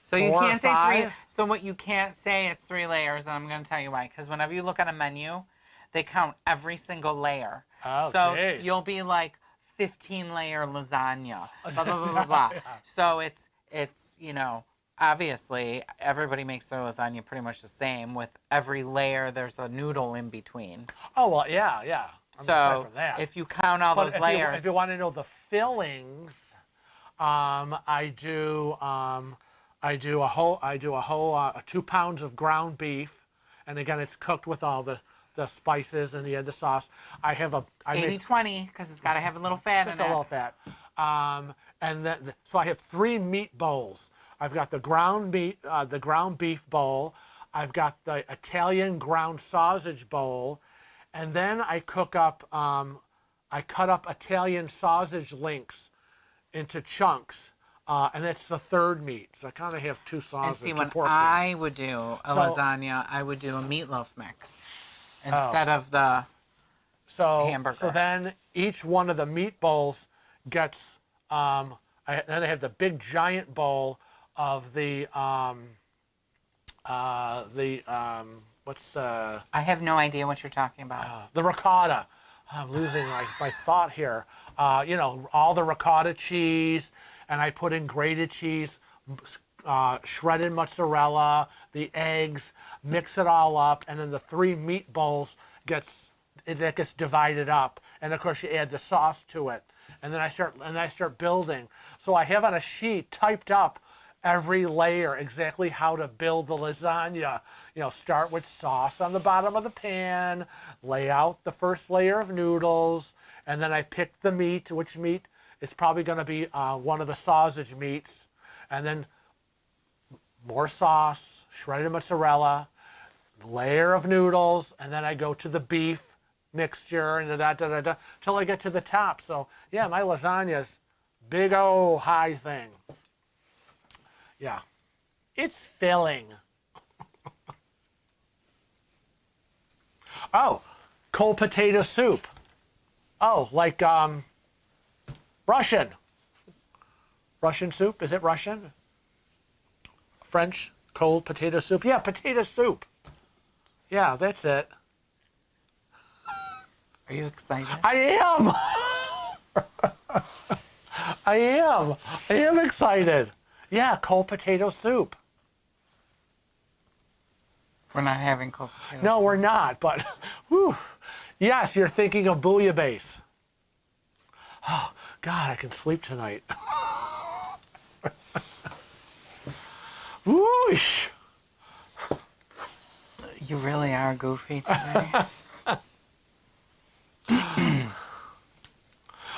so you 4 or can't say 3. 5. So what you can't say it's 3 layers, and I'm going to tell you why. Because whenever you look at a menu, they count every single layer. Oh, so geez. you'll be like 15-layer lasagna, blah blah blah blah blah. Yeah. So it's obviously everybody makes their lasagna pretty much the same. With every layer, there's a noodle in between. Oh well, yeah. I'm aside So from that. if you count all those layers, if you want to know the fillings, I do a whole 2 pounds of ground beef, and again it's cooked with all the spices and the sauce. I have a 80-20 because it's got to have a little fat just in a it. little fat, and then so I have 3 meat bowls. I've got the ground beef bowl. I've got the Italian ground sausage bowl, and then I cook up. I cut up Italian sausage links into chunks, and that's the 3rd meat. So I kind of have 2 And sausages. see, 2 when pork I would do a So- lasagna, I would do a meatloaf mix instead of the. hamburger. So then each one of the meat bowls gets. Then I have the big giant bowl of the what's the I have no idea what you're talking about. the ricotta. I'm losing my thought here. All the ricotta cheese, and I put in grated cheese, shredded mozzarella, the eggs, mix it all up, and then the 3 meat bowls gets divided up, and of course you add the sauce to it, and then I start building. So I have on a sheet typed up every layer exactly how to build the lasagna. Start with sauce on the bottom of the pan, lay out the first layer of noodles, and then I pick the meat, which meat is probably going to be one of the sausage meats, and then more sauce, shredded mozzarella, layer of noodles, and then I go to the beef mixture and till I get to the top. So yeah, my lasagna's big old high thing. Yeah, it's filling. Oh, cold potato soup. Oh, like Russian soup. Is it Russian? French cold potato soup. Yeah, potato soup. Yeah, that's it. Are you excited? I am. I am excited. Yeah, cold potato soup. We're not having cold potatoes. No, we're not, but whew. Yes, you're thinking of bouillabaisse. Oh, God, I can sleep tonight. Whoosh. You really are goofy today.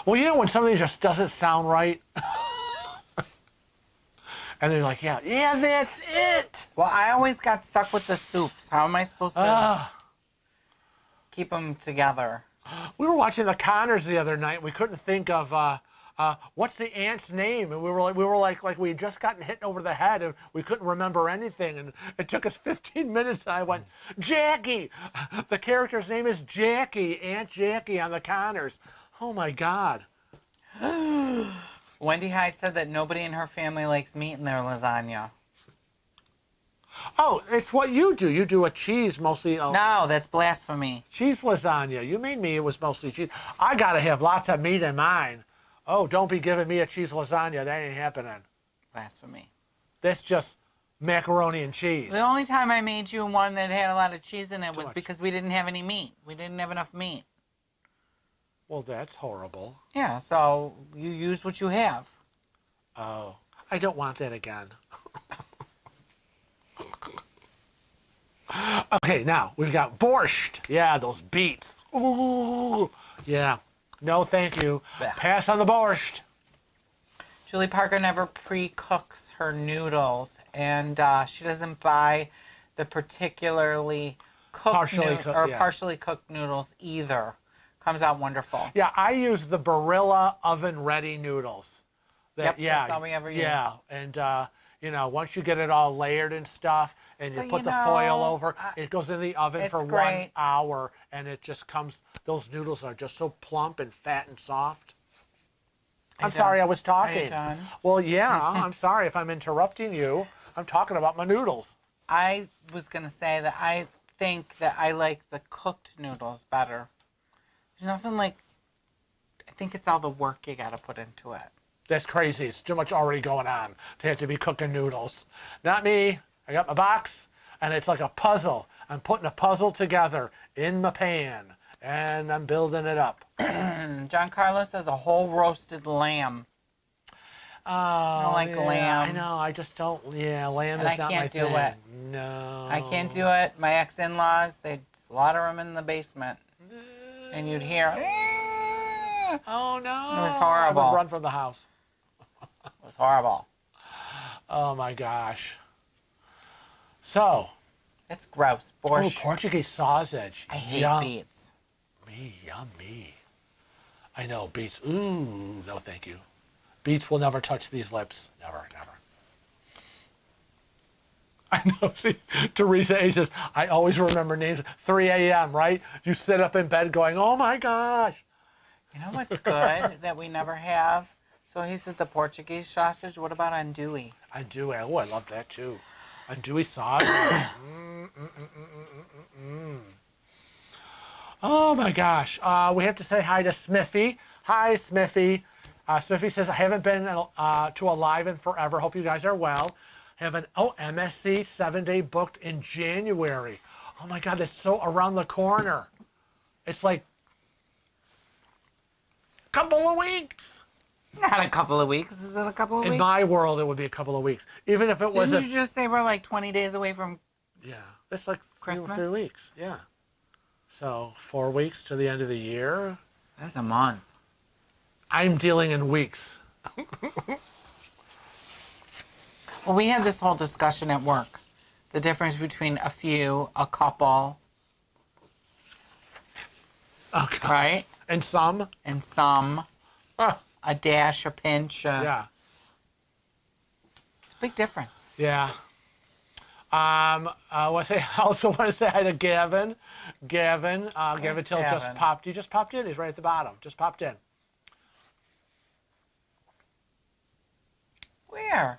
Well, when something just doesn't sound right, and they're like, yeah, that's it. Well, I always got stuck with the soups. How am I supposed to keep them together? We were watching the Connors the other night. We couldn't think of what's the aunt's name, and we were like we had just gotten hit over the head, and we couldn't remember anything. And it took us 15 minutes. And I went, Jackie. The character's name is Jackie, Aunt Jackie on the Connors. Oh my God. Wendy Hyde said that nobody in her family likes meat in their lasagna. Oh, it's what you do. You do a cheese mostly. No, that's blasphemy. Cheese lasagna. You made me. It was mostly cheese. I gotta have lots of meat in mine. Oh, don't be giving me a cheese lasagna. That ain't happening. Blasphemy. That's just macaroni and cheese. The only time I made you one that had a lot of cheese in it Too was much. because we didn't have any meat. We didn't have enough meat. Well, that's horrible. Yeah, so you use what you have. Oh, I don't want that again. Okay, now we've got borscht. Yeah, those beets. Ooh, yeah. No, thank you. Blech. Pass on the borscht. Julie Parker never pre-cooks her noodles, and she doesn't buy the particularly cooked partially cooked noodles either. Comes out wonderful. Yeah, I use the Barilla oven-ready noodles. Yep, that's all we ever use. Yeah, and you know, once you get it all layered and stuff, and you But put the foil over, it goes in the oven for 1 hour, and it just comes. Those noodles are just so plump and fat and soft. I'm sorry, I was talking. Are you done? Well, yeah, I'm sorry if I'm interrupting you. I'm talking about my noodles. I was going to say that I think that I like the cooked noodles better. There's nothing like, I think it's all the work you got to put into it. That's crazy. It's too much already going on to have to be cooking noodles. Not me. I got my box, and it's like a puzzle. I'm putting a puzzle together in my pan, and I'm building it up. John Carlos has a whole roasted lamb. Oh, I don't like lamb. I know. I just don't. Yeah, lamb is not my thing. I can't do it. No. I can't do it. My ex-in-laws, they'd slaughter them in the basement, and you'd hear. Oh no! It was horrible. I would run from the house. It was horrible. Oh my gosh. So. It's gross. Borscht. Oh, Portuguese sausage. I hate beets. Me, yummy. I know, beets. Ooh, no thank you. Beets will never touch these lips. Never, never. I know, see, Teresa A says, I always remember names. 3 a.m., right? You sit up in bed going, oh my gosh. You know what's good that we never have? So he says the Portuguese sausage. What about andouille? Andouille. Oh, I love that too. Andouille sausage. Oh my gosh. We have to say hi to Smithy. Hi, Smithy. Smithy says, I haven't been to a live in forever. Hope you guys are well. Have an MSC 7-day booked in January. Oh my God, that's so around the corner. It's like a couple of weeks. Not a couple of weeks. Is it a couple of weeks? In my world, it would be a couple of weeks. Even if it was. Didn't you just say we're like 20 days away from? Yeah, it's like Christmas? 3 weeks. Yeah. So 4 weeks to the end of the year. That's a month. I'm dealing in weeks. Well, we had this whole discussion at work. The difference between a few, a couple. Okay. Right? And some. And some. A dash, a pinch. Yeah. It's a big difference. Yeah. I also want to say hi to Gavin. Gavin Till just popped. He just popped in. He's right at the bottom. Just popped in. Where?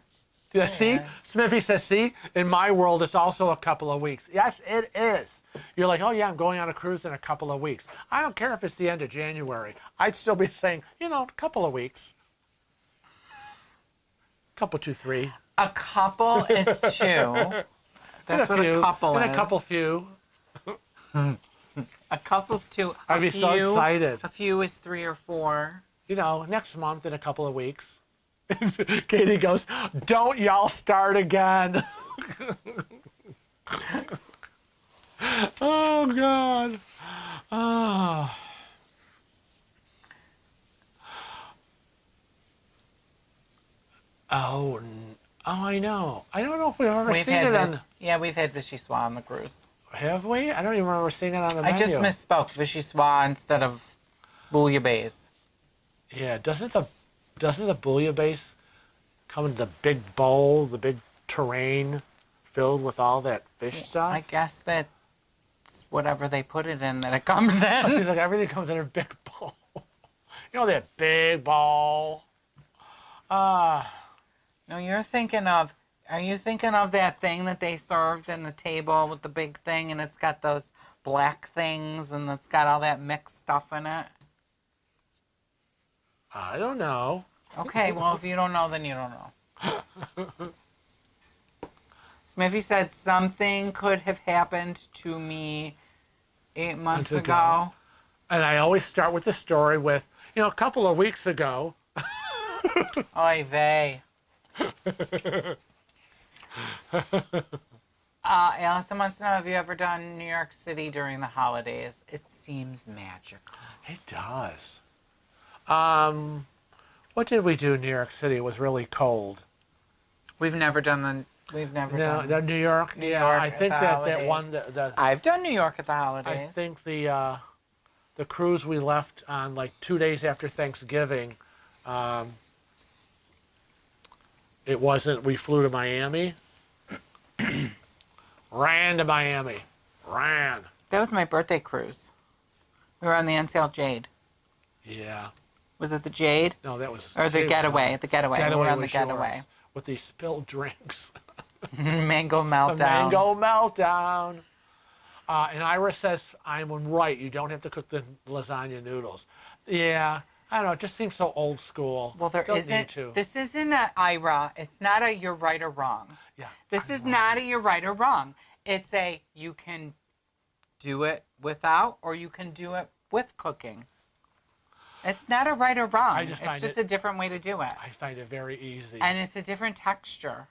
Yeah, see? Smithy says, see, in my world, it's also a couple of weeks. Yes, it is. You're like, oh, yeah, I'm going on a cruise in a couple of weeks. I don't care if it's the end of January. I'd still be saying, you know, a couple of weeks. Couple, 2, 3. A couple is 2. That's what a couple is. And a couple few. A couple's 2. I'd be so excited. A few is 3 or 4. You know, next month in a couple of weeks. Katie goes, don't y'all start again. Oh, God. Oh. Oh, I know. I don't know if we've ever seen it on... Yeah, we've had Vichyssoise on the cruise. Have we? I don't even remember seeing it on the menu. I just misspoke. Vichyssoise instead of bouillabaisse. Yeah, doesn't the bouillabaisse come in the big bowl, the big terrain filled with all that fish stuff? I guess that's whatever they put it in that it comes in. It seems like everything comes in a big bowl. You know that big bowl? No, you're thinking of... Are you thinking of that thing that they served in the table with the big thing and it's got those black things and it's got all that mixed stuff in it? I don't know. Okay, well, if you don't know, then you don't know. Smithy said something could have happened to me 8 months Months ago. ago. And I always start with the story with, a couple of weeks ago. Oy vey. Allison wants to know, have you ever done New York City during the holidays? It seems magical. It does. What did we do in New York City? It was really cold. We've never done. No, New New York. New Yeah, York I at think the that holidays. one. The I've done New York at the holidays. I think the cruise we left on like 2 days after Thanksgiving. It wasn't. We flew to Miami. Ran to Miami. Ran. That was my birthday cruise. We were on the NCL Jade. Yeah. Was it the Jade? No, that was. Or the Getaway? The Getaway. We were on the was Getaway. yours, with these spilled drinks. Mango meltdown. The mango meltdown. And Ira says, I'm right. You don't have to cook the lasagna noodles. Yeah. I don't know. It just seems so old school. Well, there Don't isn't. Need to. This isn't an IRA. It's not a you're right or wrong. Yeah. This is not a you're right or wrong. It's a you can do it without or you can do it with cooking. It's not a right or wrong. It's just a different way to do it. I find it very easy. And it's a different texture.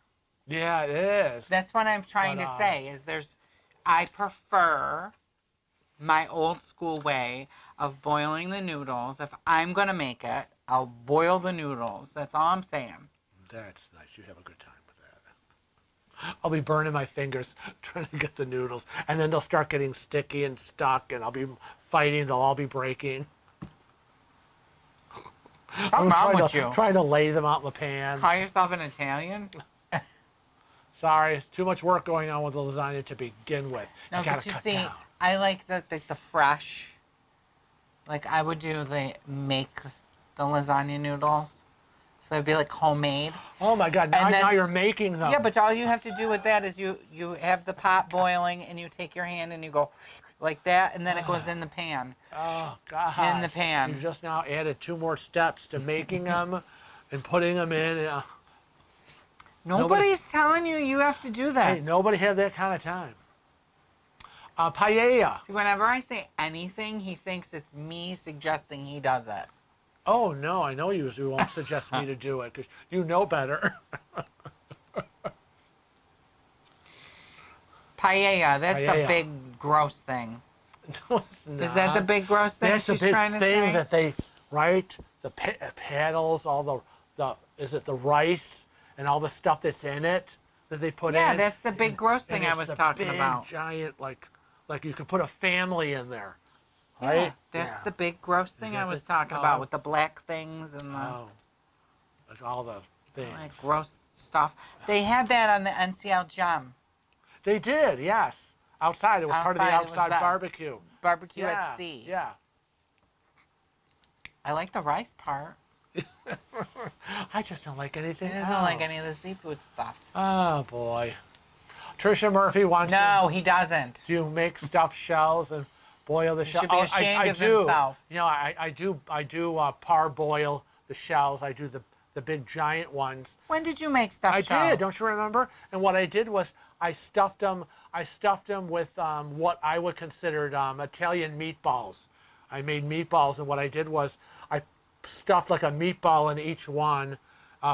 Yeah, it is. That's what I'm trying to say is I prefer my old school way of boiling the noodles. If I'm going to make it, I'll boil the noodles. That's all I'm saying. That's nice. You have a good time with that. I'll be burning my fingers trying to get the noodles. And then they'll start getting sticky and stuck, and I'll be fighting. They'll all be breaking. Something wrong with you. Trying to lay them out in the pan. Call yourself an Italian? Sorry, it's too much work going on with the lasagna to begin with. No, you gotta but you cut see, down. I like the fresh. Like I would make the lasagna noodles. So they'd be like homemade. Oh my God, now you're making them. Yeah, but all you have to do with that is you have the pot boiling and you take your hand and you go like that and then it goes in the pan. Oh God. In the pan. You just now added 2 more steps to making them and putting them in. Nobody's telling you have to do that. Hey, nobody had that kind of time. Paella. See, whenever I say anything, he thinks it's me suggesting he does it. Oh, no, I know you won't suggest me to do it because you know better. Paella, that's Paella. the big gross thing. No, it's not. Is that the big gross thing That's the she's big trying to thing say? that they, right? The paddles, all the rice and all the stuff that's in it that they put in. Yeah, that's the big gross thing I it's was the talking big, about. Giant, like you could put a family in there, Yeah, right? that's the big gross thing I that was the- talking about with the black things and the Like all the things. like gross stuff. They had that on the NCL Gem They did, yes. Outside, it was part of the Outside, it was outside that. barbecue. barbecue Yeah, at sea. yeah. I like the rice part. I just don't like anything He doesn't else. like any of the seafood stuff. Oh boy. Trisha Murphy wants No, to. he doesn't. Do you make stuffed shells and boil the shells? should be ashamed of himself. You know, I do parboil the shells. I do the big giant ones. When did you make stuffed I shells? did. Don't you remember? And what I did was I stuffed them with what I would consider Italian meatballs. I made meatballs, and what I did was I stuffed like a meatball in each one,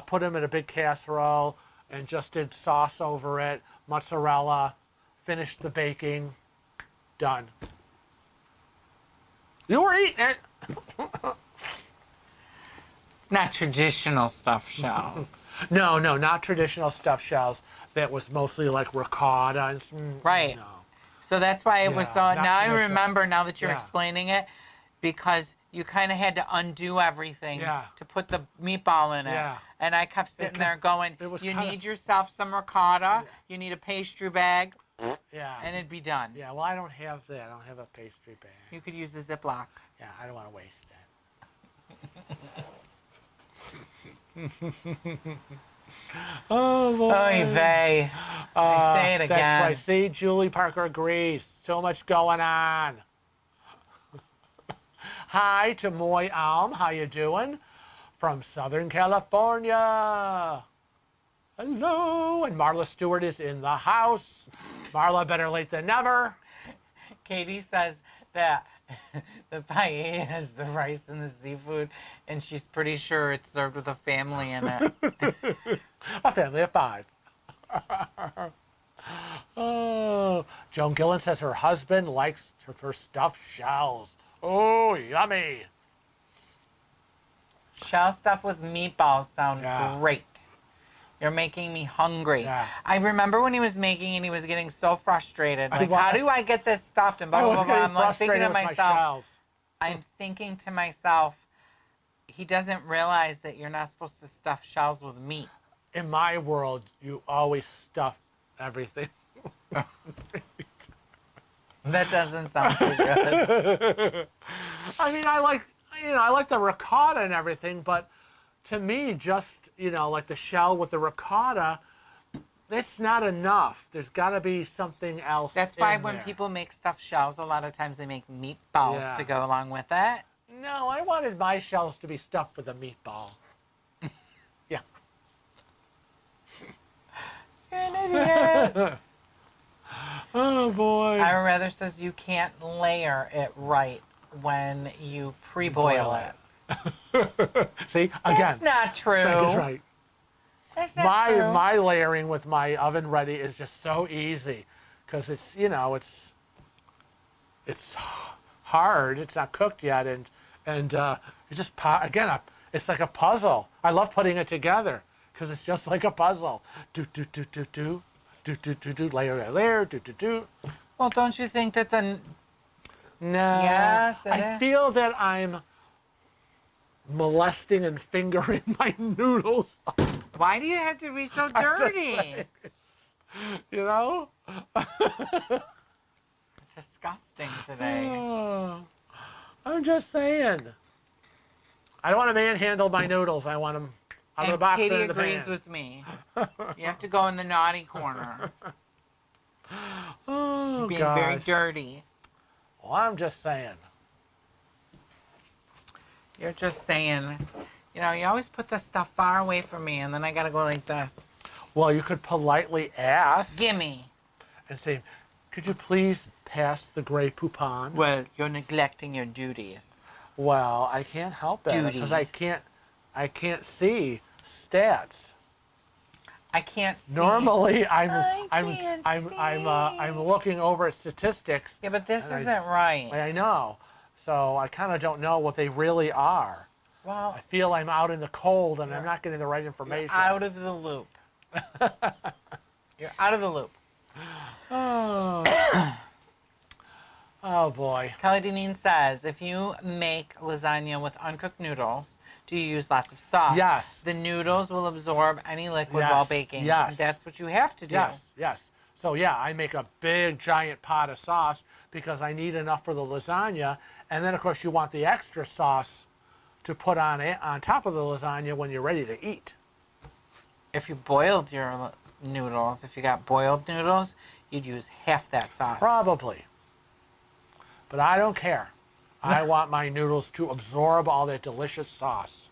put them in a big casserole, and just did sauce over it, mozzarella, finished the baking, done. You were eating it. Not traditional stuffed shells. No, not traditional stuffed shells. That was mostly like ricotta and Right. No. So that's why it was Yeah, so. not Now I traditional. remember. Now that you're Yeah. explaining it, because you kind of had to undo everything Yeah. to put the meatball in it. Yeah. And I kept sitting there going, it was "You kinda- need yourself some ricotta. You need a pastry bag, Yeah. and it'd be done. Yeah, well, I don't have that. I don't have a pastry bag. You could use the Ziploc." Yeah, I don't want to waste it. Oh, boy. Oy vey. I say it again. That's right. See, Julie Parker agrees. So much going on. Hi to Moy Alm. How you doing? From Southern California. Hello, and Marla Stewart is in the house. Marla, better late than never. Katie says that the paella has the rice and the seafood, and she's pretty sure it's served with a family in it. A family of 5. Oh, Joan Gillen says her husband likes her stuffed shells. Oh, yummy. Shell stuff with meatballs sound Yeah. great. You're making me hungry. Yeah. I remember when he was making and he was getting so frustrated. I Like, was. how do I get this stuffed? And blah, I blah, was blah, blah. getting I'm like thinking frustrated to with my myself, shells. I'm thinking to myself, he doesn't realize that you're not supposed to stuff shells with meat. In my world, you always stuff everything. That doesn't sound too good. I mean, I like the ricotta and everything, but to me, just, like the shell with the ricotta, it's not enough. There's got to be something else. That's why in when there. people make stuffed shells, a lot of times they make meatballs Yeah. to go along with it. No, I wanted my shells to be stuffed with a meatball. Yeah. You're an idiot. Oh, boy. Ira Rather says you can't layer it right when you pre-boil it. See, again. That's not true. Meg is right. That's not true. My layering with my oven ready is just so easy because it's hard. It's not cooked yet, and it just again it's like a puzzle. I love putting it together because it's just like a puzzle. Do layer. Do. Well, don't you think that the No. Yes, it I is. feel that I'm molesting and fingering my noodles. why do you have to be so dirty? You know? Disgusting today. Oh, I'm just saying. I don't want to manhandle my noodles. I want them out of the And box Katie and in the agrees pan. with me. You have to go in the naughty corner. Oh, Being gosh. very dirty. Well, I'm just saying. You're just saying, you always put the stuff far away from me, and then I gotta go like this. Well, you could politely ask Gimme. and say, could you please pass the Grey Poupon? Well, you're neglecting your duties. Well, I can't help it Duty. because I can't see stats. I can't see. Normally, I'm can't looking over at statistics. Yeah, but this and isn't right. I know, so I kind of don't know what they really are. Well, I feel I'm out in the cold and I'm not getting the right you're information. out of the loop. You're out of the loop. Oh. Oh boy. Kelly Deneen says, if you make lasagna with uncooked noodles, do you use lots of sauce? Yes. The noodles will absorb any liquid Yes, while baking. yes. That's what you have to do. Yes. So yeah, I make a big giant pot of sauce because I need enough for the lasagna, and then of course you want the extra sauce to put on top of the lasagna when you're ready to eat. If you boiled your noodles, if you got boiled noodles, you'd use half that sauce. Probably. But I don't care. I want my noodles to absorb all that delicious sauce.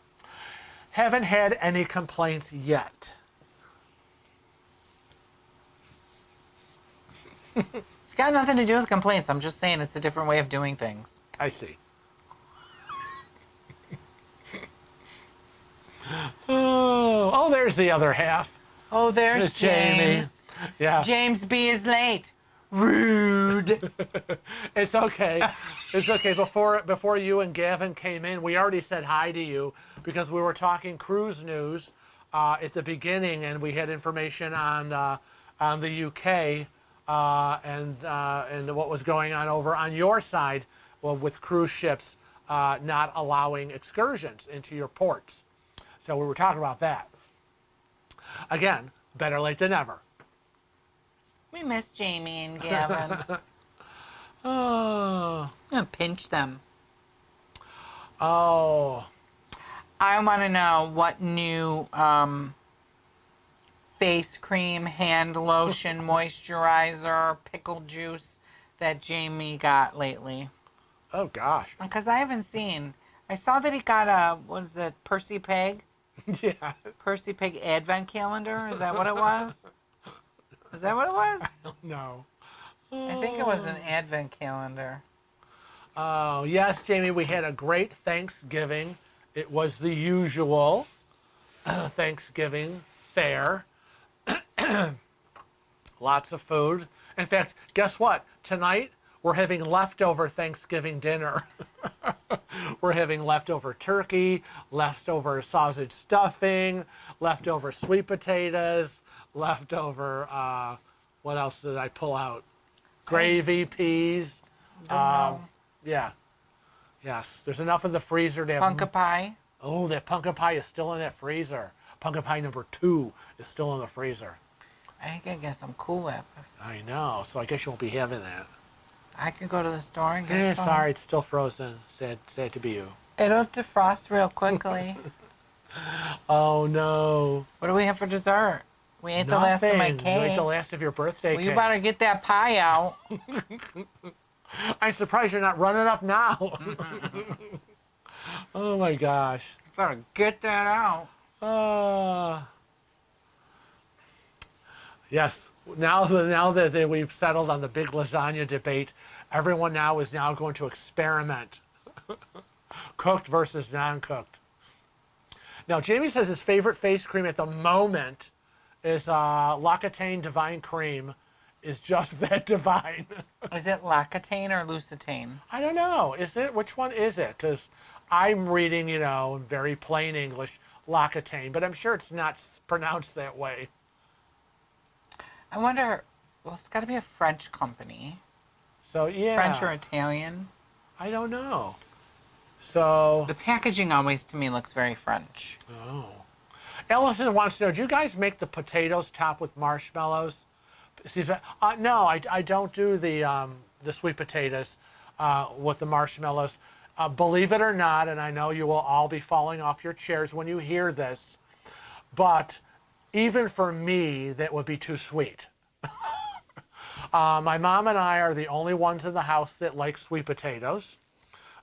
Haven't had any complaints yet. It's got nothing to do with complaints. I'm just saying it's a different way of doing things. I see. Oh, there's the other half. Oh, there's It's Jamie. James. Yeah. James B is late. Rude. It's okay. It's okay. Before you and Gavin came in, we already said hi to you because we were talking cruise news at the beginning, and we had information on the UK and what was going on over on your side, well, with cruise ships not allowing excursions into your ports. So we were talking about that. Again, better late than never. We miss Jamie and Gavin. Oh. I'm gonna pinch them. Oh. I want to know what new face cream, hand lotion, moisturizer, pickle juice that Jamie got lately. Oh gosh. Because I haven't seen. I saw that he got a, what is it, Percy Peg? Yeah. Percy Pig Advent Calendar? Is that what it was? Is that what it was? I don't know. I think it was an Advent Calendar. Oh, yes, Jamie, we had a great Thanksgiving. It was the usual Thanksgiving fare. Lots of food. In fact, guess what? Tonight, we're having leftover Thanksgiving dinner. We're having leftover turkey, leftover sausage stuffing, leftover sweet potatoes, leftover, what else did I pull out? Gravy, peas. Yeah. Yes. There's enough in the freezer to have... Punka pie. Oh, that pumpkin pie is still in that freezer. Pumpkin pie number 2 is still in the freezer. I can get some Cool Whip. I know. So I guess you won't be having that. I could go to the store and get some. Sorry, it's still frozen. Sad to be you. It'll defrost real quickly. Oh, no. What do we have for dessert? We ate the last of my Nothing. cake. You ate the last of your birthday Well, cake. you better get that pie out. I'm surprised you're not running up now. Oh, my gosh. You better get that out. Yes. Now that we've settled on the big lasagna debate, everyone now is going to experiment. Cooked versus non-cooked. Now, Jamie says his favorite face cream at the moment is L'Occitane Divine Cream. Is just that divine. Is it L'Occitane or Lucitane? I don't know. Is it? Which one is it? Because I'm reading, in very plain English, L'Occitane, but I'm sure it's not pronounced that way. I wonder, well, it's got to be a French company. So, yeah. French or Italian? I don't know. So. The packaging always, to me, looks very French. Oh. Ellison wants to know, do you guys make the potatoes topped with marshmallows? No, I don't do the sweet potatoes with the marshmallows. Believe it or not, and I know you will all be falling off your chairs when you hear this, but even for me, that would be too sweet. My mom and I are the only ones in the house that like sweet potatoes.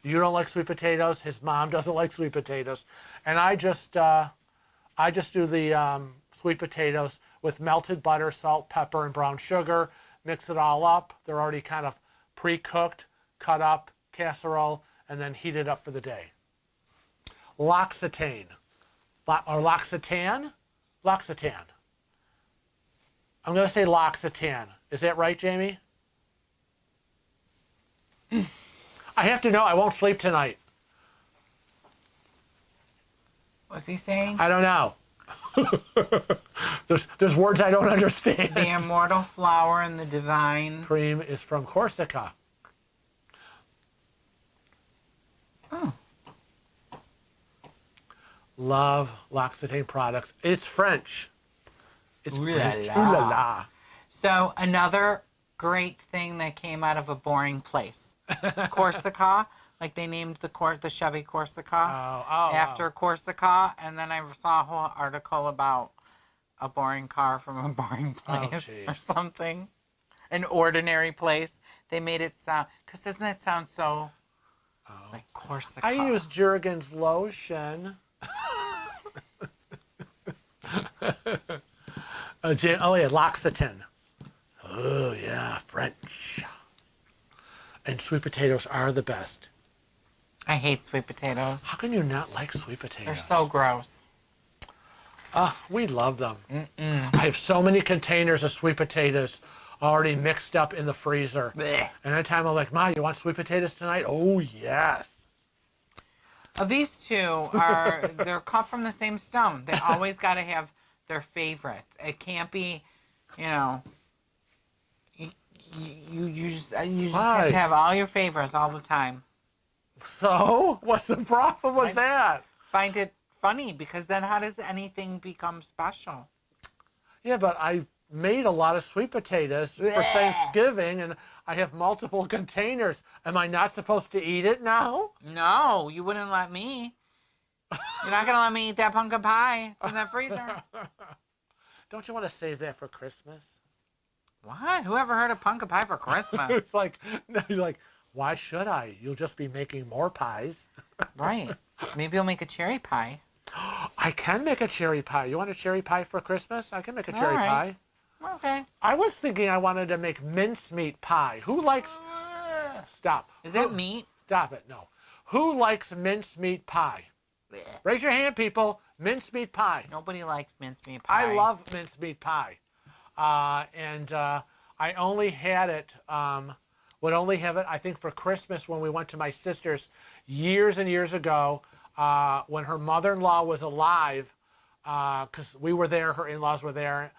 You don't like sweet potatoes. His mom doesn't like sweet potatoes, and I just do the sweet potatoes with melted butter, salt, pepper, and brown sugar. Mix it all up. They're already kind of pre-cooked, cut up, casserole, and then heat it up for the day. L'Occitane. Or L'Occitane? L'Occitane. I'm going to say L'Occitane. Is that right, Jamie? I have to know. I won't sleep tonight. What's he saying? I don't know. There's words I don't understand. The immortal flour and the divine cream is from Corsica. Oh. Love L'Occitane products. It's French. It's Ooh la French. la. Ooh la la. So another great thing that came out of a boring place. Corsica. Like they named the Chevy Corsica after Corsica, and then I saw a whole article about a boring car from a boring place or something. An ordinary place. They made it sound, because doesn't that sound so like Corsica? I use Jergens lotion. Yeah, L'Occitane. Oh yeah, French. And sweet potatoes are the best. I hate sweet potatoes. How can you not like sweet potatoes? They're so gross. We love them. I have so many containers of sweet potatoes already mixed up in the freezer. Blech. And anytime I'm like, Ma, you want sweet potatoes tonight? Oh, yes. These two they're cut from the same stone. They always got to have their favorites. It can't be, you just have to have all your favorites all the time. So, what's the problem with that? Find it funny, because then how does anything become special? Yeah, but I made a lot of sweet potatoes for Thanksgiving, and I have multiple containers. Am I not supposed to eat it now? No, you wouldn't let me. You're not going to let me eat that pumpkin pie. It's in that freezer. Don't you want to save that for Christmas? What? Who ever heard of pumpkin pie for Christmas? It's like, no, you're like, why should I? You'll just be making more pies. Right. Maybe you'll make a cherry pie. I can make a cherry pie. You want a cherry pie for Christmas? I can make a cherry right. pie. Okay. I was thinking I wanted to make mincemeat pie. Who likes... Stop. Is that meat? Stop it, no. Who likes mincemeat pie? Raise your hand, people. Mincemeat pie. Nobody likes mincemeat pie. I love mincemeat pie. I only had it, would only have it, I think, for Christmas when we went to my sister's years and years ago when her mother-in-law was alive, because we were there, her in-laws were there.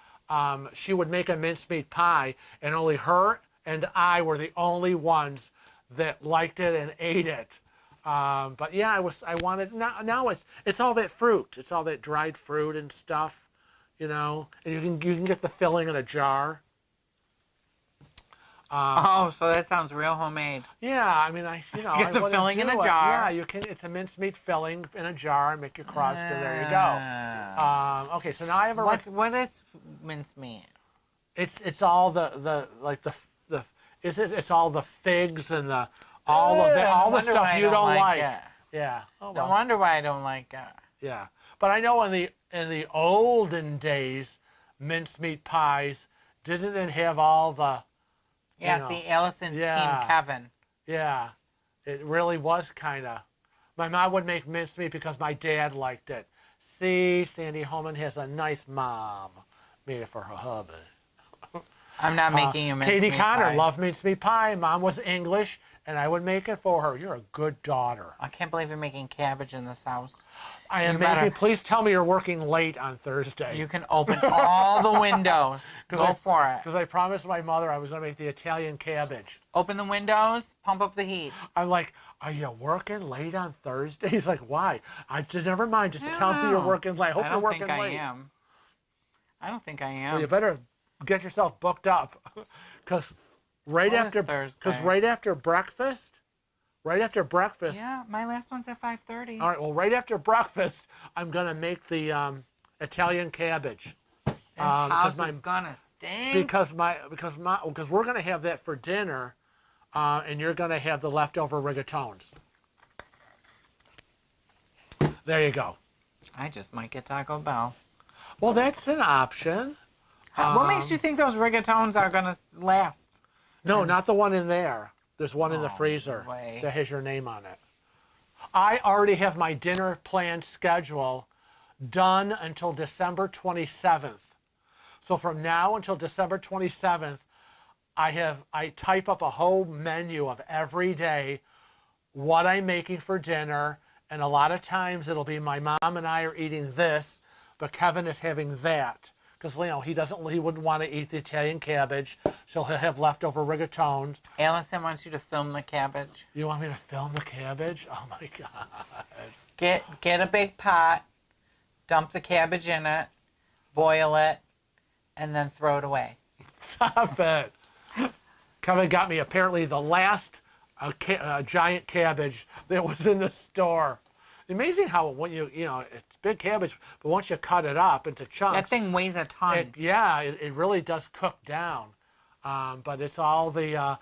She would make a mincemeat pie, and only her and I were the only ones that liked it and ate it. But yeah, I wanted, now it's all that fruit. It's all that dried fruit and stuff, you know, and you can get the filling in a jar. Oh, so that sounds real homemade. Yeah, I mean, Get the filling in a jar. Yeah, you can. It's a mincemeat filling in a jar, and make your crust, and there you go. Okay, so now I have a. What is mincemeat? It's all it's all the figs and all the stuff you don't like. Yeah. Oh, well. No wonder why I don't like it. Yeah, but I know in the olden days, mincemeat pies didn't have all the. Yeah, see, Allison's Team Kevin. Yeah, it really was kind of. My mom would make mincemeat because my dad liked it. See, Sandy Holman has a nice mom. Made it for her hubby. I'm not making a mincemeat Katie Connor pie. loved mincemeat pie. Mom was English, and I would make it for her. You're a good daughter. I can't believe you're making cabbage in this house. I am making. Please tell me you're working late on Thursday. You can open all the windows. Go for it. Because I promised my mother I was going to make the Italian cabbage. Open the windows, pump up the heat. I'm like, are you working late on Thursday? He's like, why? I said, never mind. Just tell me you're working late. I hope you're working late. I don't think I am. I don't think I am. Well, you better get yourself booked up. Because right after breakfast. Right after breakfast. Yeah, my last one's at 5:30. All right, well, right after breakfast, I'm going to make the Italian cabbage. This house is going to stink. Because we're going to have that for dinner, and you're going to have the leftover rigatones. There you go. I just might get Taco Bell. Well, that's an option. What makes you think those rigatones are going to last? No, not the one in there. There's one in the freezer that has your name on it. I already have my dinner plan schedule done until December 27th. So from now until December 27th, I type up a whole menu of every day what I'm making for dinner, and a lot of times it'll be my mom and I are eating this, but Kevin is having that. Because, you know, he wouldn't want to eat the Italian cabbage, so he'll have leftover rigatones. Allison wants you to film the cabbage. You want me to film the cabbage? Oh, my God. Get a big pot, dump the cabbage in it, boil it, and then throw it away. Stop it. Kevin got me apparently the last giant cabbage that was in the store. Amazing how when you know, it's big cabbage, but once you cut it up into chunks. That thing weighs a ton. It really does cook down. But it's all the, I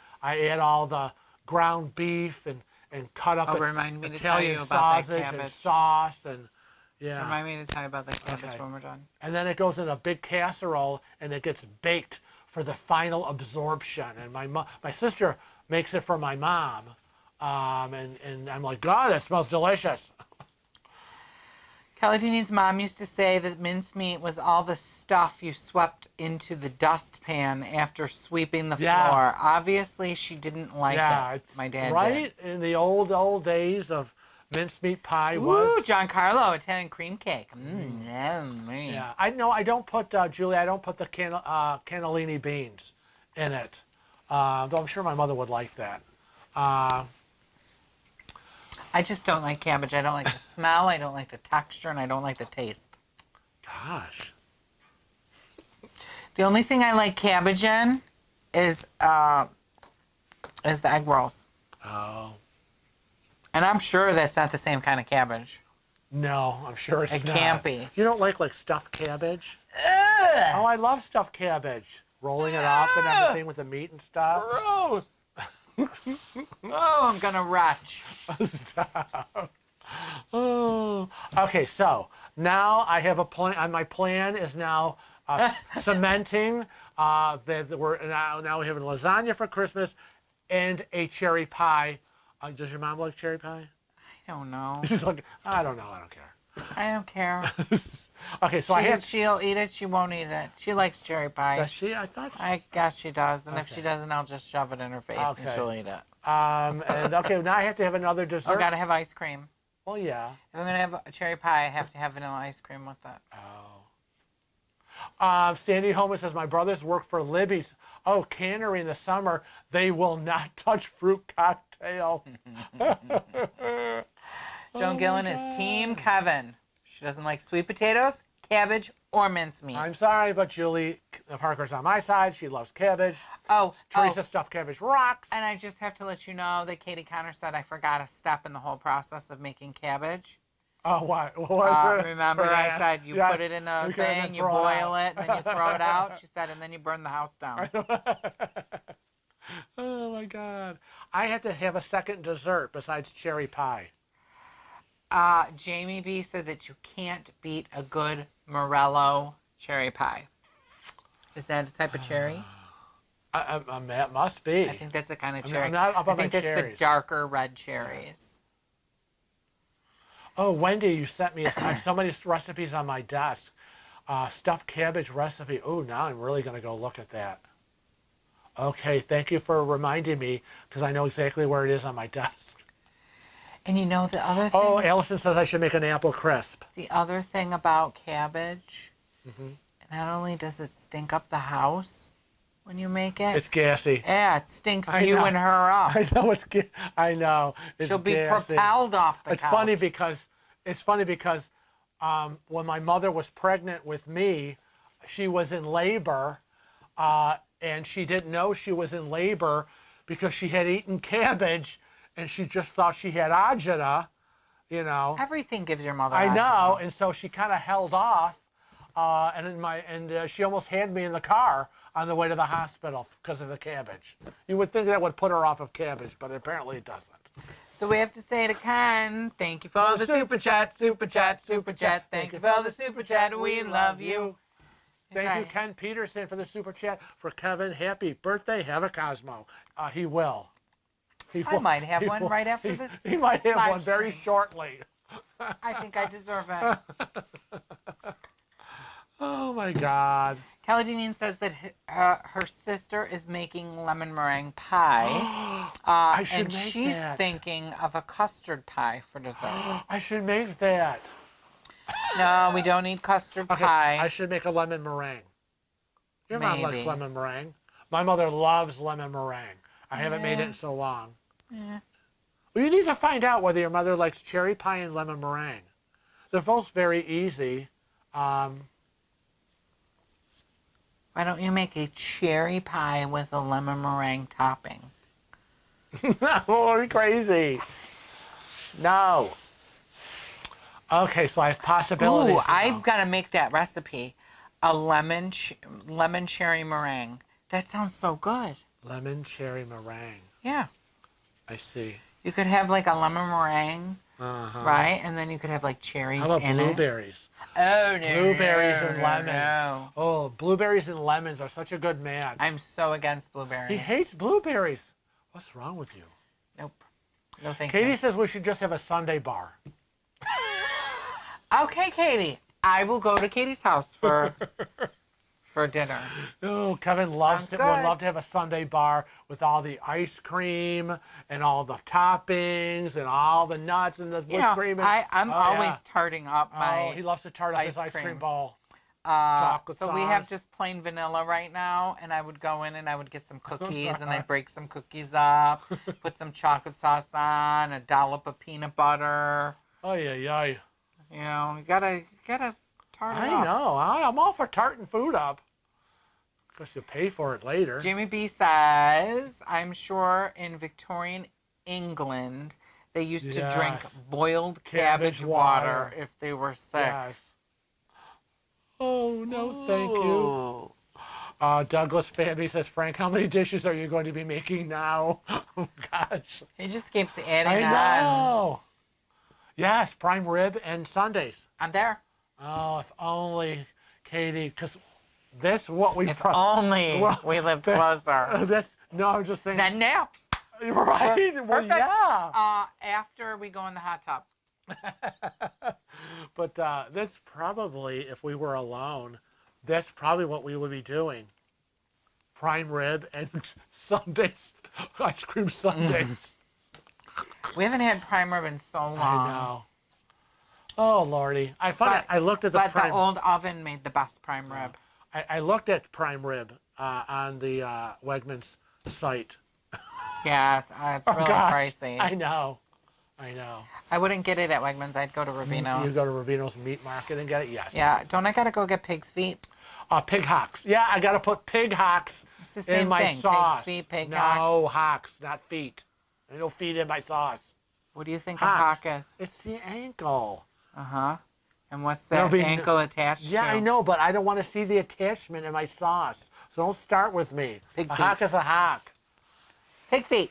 add all the ground beef and cut up Italian sausage and sauce and, yeah. Remind me to tell you about the cabbage when we're done. And then it goes in a big casserole and it gets baked for the final absorption. And my sister makes it for my mom. And I'm like, God, that smells delicious. Kelly Teeny's mom used to say that mincemeat was all the stuff you swept into the dustpan after sweeping the floor. Obviously, she didn't like it. My dad did. In the old days of mincemeat pie Ooh, Giancarlo, Italian cream cake. Yummy. Yeah, I don't put, Julie, I don't put the cannellini beans in it. Though I'm sure my mother would like that. I just don't like cabbage. I don't like the smell, I don't like the texture, and I don't like the taste. Gosh. The only thing I like cabbage in is the egg rolls. Oh. And I'm sure that's not the same kind of cabbage. No, I'm sure it's not. It can't be. You don't like stuffed cabbage? Ugh. Oh, I love stuffed cabbage. Rolling it up and everything with the meat and stuff. Gross. Oh, I'm going to retch. Stop. Oh. Okay, so Now I have a plan. My plan is now cementing that we're now we have a lasagna for Christmas and a cherry pie. Does your mom like cherry pie? I don't know. She's like, I don't know. I don't care. I don't care. Okay, so She'll eat it. She won't eat it. She likes cherry pie. Does she? I thought. I guess she does. And if Okay. she doesn't, I'll just shove it in her face and she'll eat it. And okay, now I have to have another dessert. I gotta have ice cream. Well, yeah. If I'm gonna have a cherry pie, I have to have vanilla ice cream with it. Oh. Sandy Homer says, my brothers work for Libby's. Oh, cannery in the summer. They will not touch fruit cocktail. Joan Gillen is Team Kevin. She doesn't like sweet potatoes, cabbage, or mincemeat. I'm sorry, but Julie Parker's on my side. She loves cabbage. Oh, Teresa stuffed cabbage rocks. And I just have to let you know that Katie Connor said I forgot a step in the whole process of making cabbage. Oh, what was it? Remember I said you put it in a Okay, thing, you boil it, and then you throw it out. She said, and then you burn the house down. Oh, my God. I had to have a second dessert besides cherry pie. Jamie B said that you can't beat a good Morello cherry pie. Is that a type of cherry? That must be. I think that's a kind of cherry. I'm not above I think my that's the cherries. darker red cherries. Oh, Wendy, you sent me I have so many recipes on my desk. Stuffed cabbage recipe. Oh, now I'm really going to go look at that. Okay, thank you for reminding me because I know exactly where it is on my desk. And you know the other thing? Oh, Allison says I should make an apple crisp. The other thing about cabbage, not only does it stink up the house when you make it. It's gassy. Yeah, it stinks I you know. and her up. I know I know. It's She'll be gassy. propelled off the It's couch. funny because when my mother was pregnant with me, she was in labor, and she didn't know she was in labor because she had eaten cabbage, and she just thought she had agita, you know. Everything gives your mother I know, agita. and so she kind of held off, and she almost had me in the car on the way to the hospital because of the cabbage. You would think that would put her off of cabbage, but apparently it doesn't. So we have to say to Ken, thank you for the super chat, super chat, super chat. Thank you for the super chat. We love you. Thank you, Ken Peterson, for the super chat. For Kevin, happy birthday. Have a Cosmo. He will. I might have one right after this. He might have live one very stream. shortly. I think I deserve it. Oh, my God. Kelly Jean says that her sister is making lemon meringue pie. I should and make she's that. thinking of a custard pie for dessert. I should make that. No, we don't need custard Okay, pie. I should make a lemon meringue. Your mom likes Maybe. lemon meringue. My mother loves lemon meringue. I haven't made it in so long. Yeah. Well, you need to find out whether your mother likes cherry pie and lemon meringue. They're both very easy. Why don't you make a cherry pie with a lemon meringue topping? Oh, are you crazy? No. Okay, so I have possibilities. Ooh, now. I've got to make that recipe. A lemon cherry meringue. That sounds so good. Lemon cherry meringue. Yeah. I see. You could have like a lemon meringue, Uh-huh. right? And then you could have like cherries How about in blueberries? it. Oh, no. Blueberries no, and no, lemons. no. Oh, blueberries and lemons are such a good match. I'm so against He blueberries. hates blueberries. What's wrong with you? Nope. No thank Katie you. says we should just have a Sundae bar. Okay, Katie. I will go to Katie's house for dinner. Oh, Kevin loves Sounds it. good. Would love to have a Sundae bar with all the ice cream and all the toppings and all the nuts and the whipped cream. And, I'm always tarting up my he loves to tart up his ice cream bowl. so chocolate we have sauce. just plain vanilla right now, and I would go in and I would get some cookies and I'd break some cookies up, put some chocolate sauce on, a dollop of peanut butter. Oh, yeah. You know, you gotta tart it I up. know. I'm all for tarting food up. Because you'll pay for it later. Jamie B says, I'm sure in Victorian England they used to drink Yes. boiled Cabbage cabbage water water. if they were sick. Yes. Oh, no, thank you. Ooh. Douglas Family says, Frank, how many dishes are you going to be making now? Oh, gosh. He just keeps adding I on. know. Yes, prime rib and Sundays. I'm there. Oh, if only, Katie, because this what we If only we lived closer. No, I'm just saying. Then naps. Right. Well, Perfect. yeah. After we go in the hot tub. But that's probably, if we were alone, that's probably what we would be doing. Prime rib and Sundays, ice cream sundaes. We haven't had prime rib in so long. I know. Oh, Lordy. I looked at the but prime. the old oven made the best prime rib. I looked at prime rib on the Wegmans site. Yeah, it's really pricey. I know. I wouldn't get it at Wegmans. I'd go to Rubino's. You go to Rubino's Meat Market and get it? Yes. Yeah. Don't I got to go get pig's feet? Pig hocks. Yeah, I got to put pig hocks It's the same in my thing. sauce. Pig's feet, pig no, hocks. hocks, not feet. There's no feet in my sauce. What do you think Hocks. a hock is? It's the ankle. Uh-huh. And what's There'll that be ankle attached to? Yeah, I know, but I don't want to see the attachment in my sauce. So don't start with me. Pig A feet. hock is a hock. Pig feet.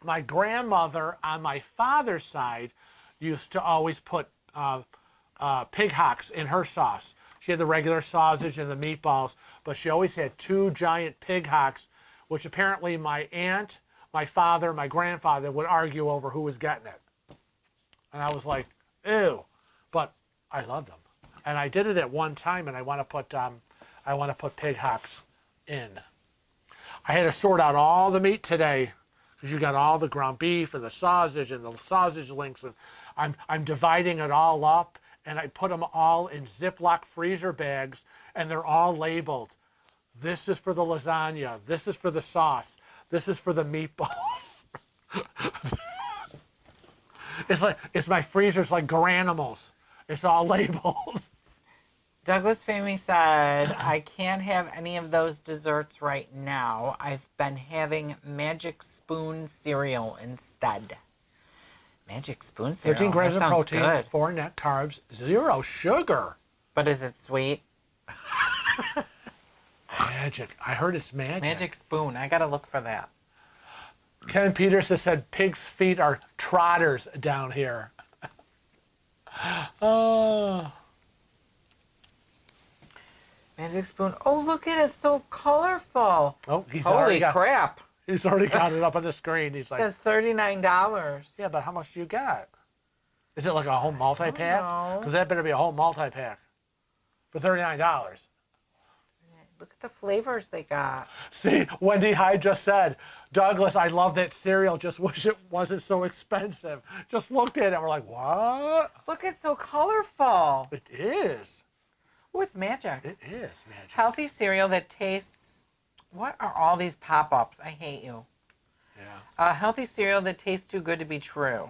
My grandmother on my father's side used to always put pig hocks in her sauce. She had the regular sausage and the meatballs, but she always had 2 giant pig hocks, which apparently my aunt, my father, my grandfather would argue over who was getting it. And I was like, ew. But I love them. And I did it at one time, and I want to put pig hocks in. I had to sort out all the meat today, because you got all the ground beef and the sausage links, and I'm dividing it all up, and I put them all in Ziploc freezer bags, and they're all labeled. This is for the lasagna. This is for the sauce. This is for the meatballs. It's my freezer's like Garanimals. It's all labeled. Douglas Famey said, I can't have any of those desserts right now. I've been having Magic Spoon cereal instead. Magic Spoon cereal? 13 grams that of sounds protein, good. 4 net carbs, 0 sugar. But is it sweet? Magic. I heard it's magic. Magic Spoon. I got to look for that. Ken Peterson said pig's feet are trotters down here. Oh. Magic Spoon. Oh, look at it. It's so colorful. Oh, Holy crap. He's already got it up on the screen. He's It like, says $39. yeah, but how much do you got? Is it like a whole multi-pack? know. Because that better be a whole multi-pack for $39. Look at the flavors they got. See, Wendy Hyde just said, Douglas, I love that cereal. Just wish it wasn't so expensive. Just looked at it. We're like, what? Look, it's so colorful. It is. Oh, it's magic. It is magic. Healthy cereal that tastes... What are all these pop-ups? I hate you. Yeah. Healthy cereal that tastes too good to be true.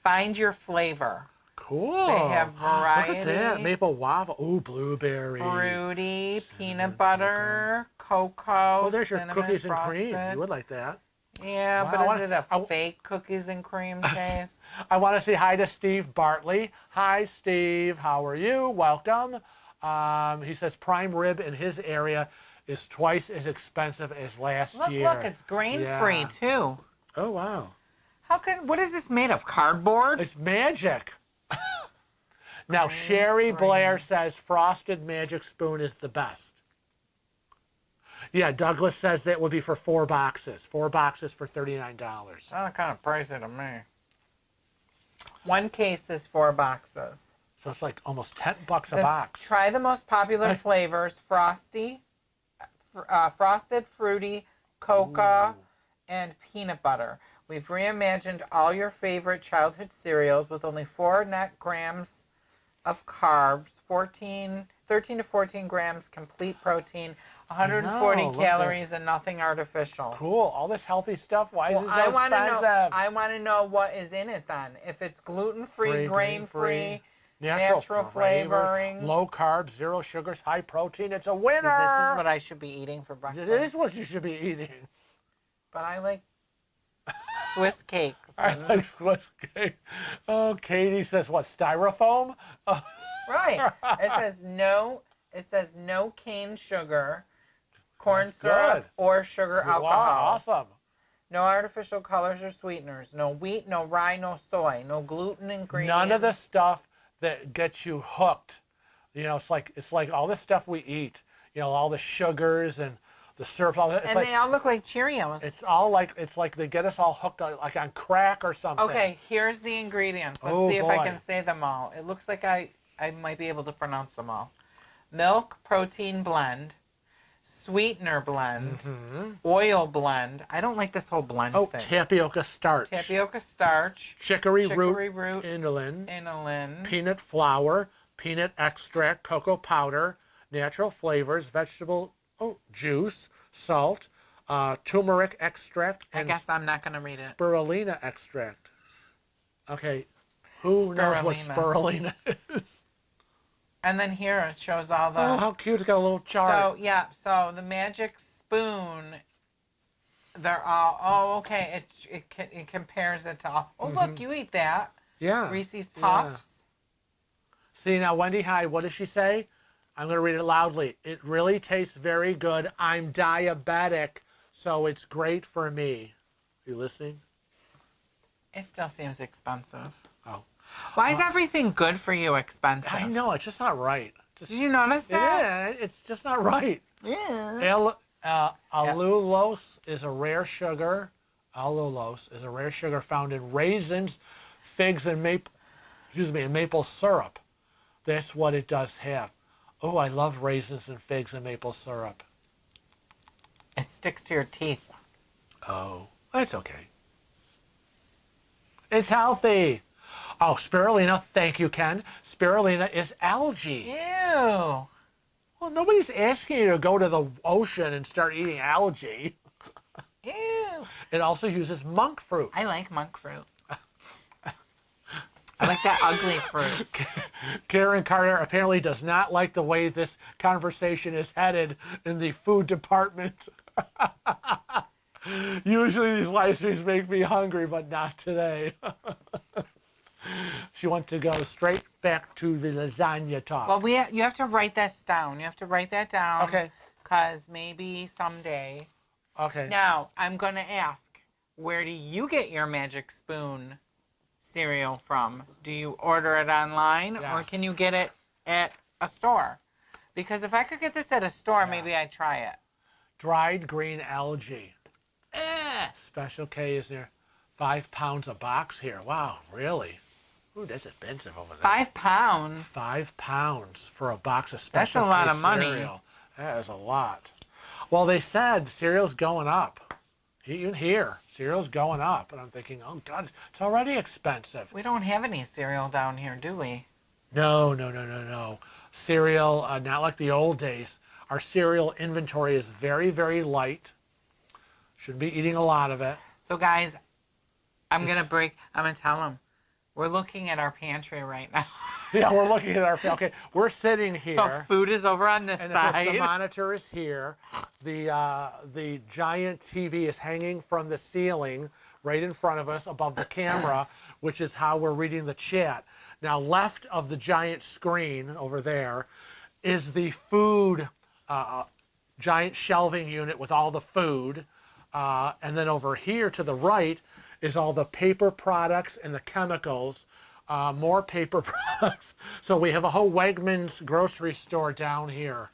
Find your flavor. Cool. They have variety. Look at that. Maple waffle. Ooh, blueberry. Fruity, peanut butter, cocoa, Oh, there's your cinnamon, cookies and frosted. cream. You would like that. Yeah, Wow, but is it I- a fake cookies and cream taste? I want to say hi to Steve Bartley. Hi, Steve. How are you? Welcome. He says prime rib in his area is twice as expensive as last year. Look, it's grain-free, Yeah. too. Oh, wow. What is this made of, cardboard? It's magic. Now, Sherry Blair says Frosted Magic Spoon is the best. Yeah, Douglas says that would be for 4 boxes. 4 boxes for $39. Sounds kind of pricey to me. 1 case is 4 boxes. So it's like almost $10 a Says, box. Try the most popular flavors: frosted, fruity, cocoa, and peanut butter. We've reimagined all your favorite childhood cereals with only 4 net grams of carbs, 13 to 14 grams complete protein, 140 look calories, and nothing artificial. Cool. All this healthy stuff. Why is it so I want expensive? to know. I want to know what is in it then. If it's gluten-free, grain-free, natural flavoring. low carbs, 0 sugars, high protein. It's a winner. This is what I should be eating for breakfast. It is what you should be eating. But I like Swiss cakes. I like Swiss cake. Oh, Katie says what? Styrofoam? Oh, Right. It says no cane sugar, corn That's syrup, good. or sugar alcohol. wow, awesome. No artificial colors or sweeteners. No wheat, no rye, no soy. No gluten ingredients. None of the stuff that gets you hooked You know, it's like all the stuff we eat. You know, all the sugars and the syrup. All that. It's And like, they all look like Cheerios. it's like they get us all hooked like on crack or something. Okay, here's the ingredients. Let's see if I can say them all. It looks like I might be able to pronounce them all. Milk protein blend, sweetener blend, oil blend. I don't like this whole blend thing. Tapioca starch. Tapioca starch. Chicory root. Inulin. Peanut flour. Peanut extract. Cocoa powder. Natural flavors. Vegetable juice. Salt. Turmeric extract. I guess I'm not going to read it. Spirulina extract. Okay. Who knows what spirulina is? And then here it shows all the... Oh, how cute. It's got a little chart. So, yeah. So, the magic spoon, they're all... Oh, okay. It compares it to all... Oh, look, you eat that. Yeah. Reese's Puffs. Yeah. See, now, Wendy, hi. What does she say? I'm going to read it loudly. It really tastes very good. I'm diabetic, so it's great for me. Are you listening? It still seems expensive. Oh. Why is everything good for you expensive? I know, it's just not right. Did you notice that? Yeah, it's just not right. Yeah. Allulose is a rare sugar. Allulose is a rare sugar found in raisins, figs, and maple syrup. That's what it does have. Oh, I love raisins and figs and maple syrup. It sticks to your teeth. Oh, that's okay. It's healthy. Oh, spirulina. Thank you, Ken. Spirulina is algae. Ew. Well, nobody's asking you to go to the ocean and start eating algae. Ew. It also uses monk fruit. I like monk fruit. I like that ugly fruit. Karen Carter apparently does not like the way this conversation is headed in the food department. Usually these live streams make me hungry, but not today. She wants to go straight back to the lasagna talk. Well, you have to write this down. You have to write that down. Okay. Because maybe someday. Okay. Now, I'm going to ask, where do you get your Magic Spoon cereal from? Do you order it online or can you get it at a store? Because if I could get this at a store, maybe I'd try it. Dried green algae. Special K is there. 5 pounds a box here. Wow, really? Ooh, that's expensive over there. 5 pounds? 5 pounds for a box of Special K cereal. That's a lot of money. Cereal. That is a lot. Well, they said cereal's going up. Even here, cereal's going up. And I'm thinking, oh, God, it's already expensive. We don't have any cereal down here, do we? No. Cereal, not like the old days. Our cereal inventory is very, very light. Shouldn't be eating a lot of it. So, guys, I'm going to tell them. We're looking at our pantry right now. Yeah, we're looking at our, okay, we're sitting here. So food is over on this side. And the monitor is here. The giant TV is hanging from the ceiling right in front of us above the camera, which is how we're reading the chat. Now, left of the giant screen over there is the food, giant shelving unit with all the food. And then over here to the right is all the paper products and the chemicals, more paper products. So we have a whole Wegmans grocery store down here.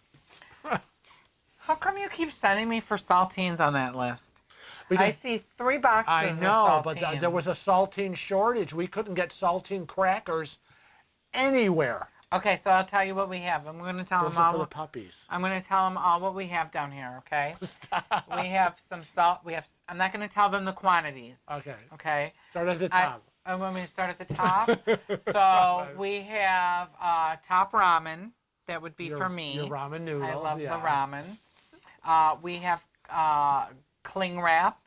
How come you keep sending me for saltines on that list? Because I see 3 boxes I know, of but saltines. there was a saltine shortage. We couldn't get saltine crackers anywhere. Okay, so I'll tell you what we have. I'm going to tell Those them are all. for the puppies. I'm going to tell them all what we have down here, okay? We have some salt. I'm not going to tell them the quantities. Okay. Okay? Start at the top. I want me to start at the top. So we have top ramen. That would be for me. Your ramen noodles. I love the ramen. We have cling wrap.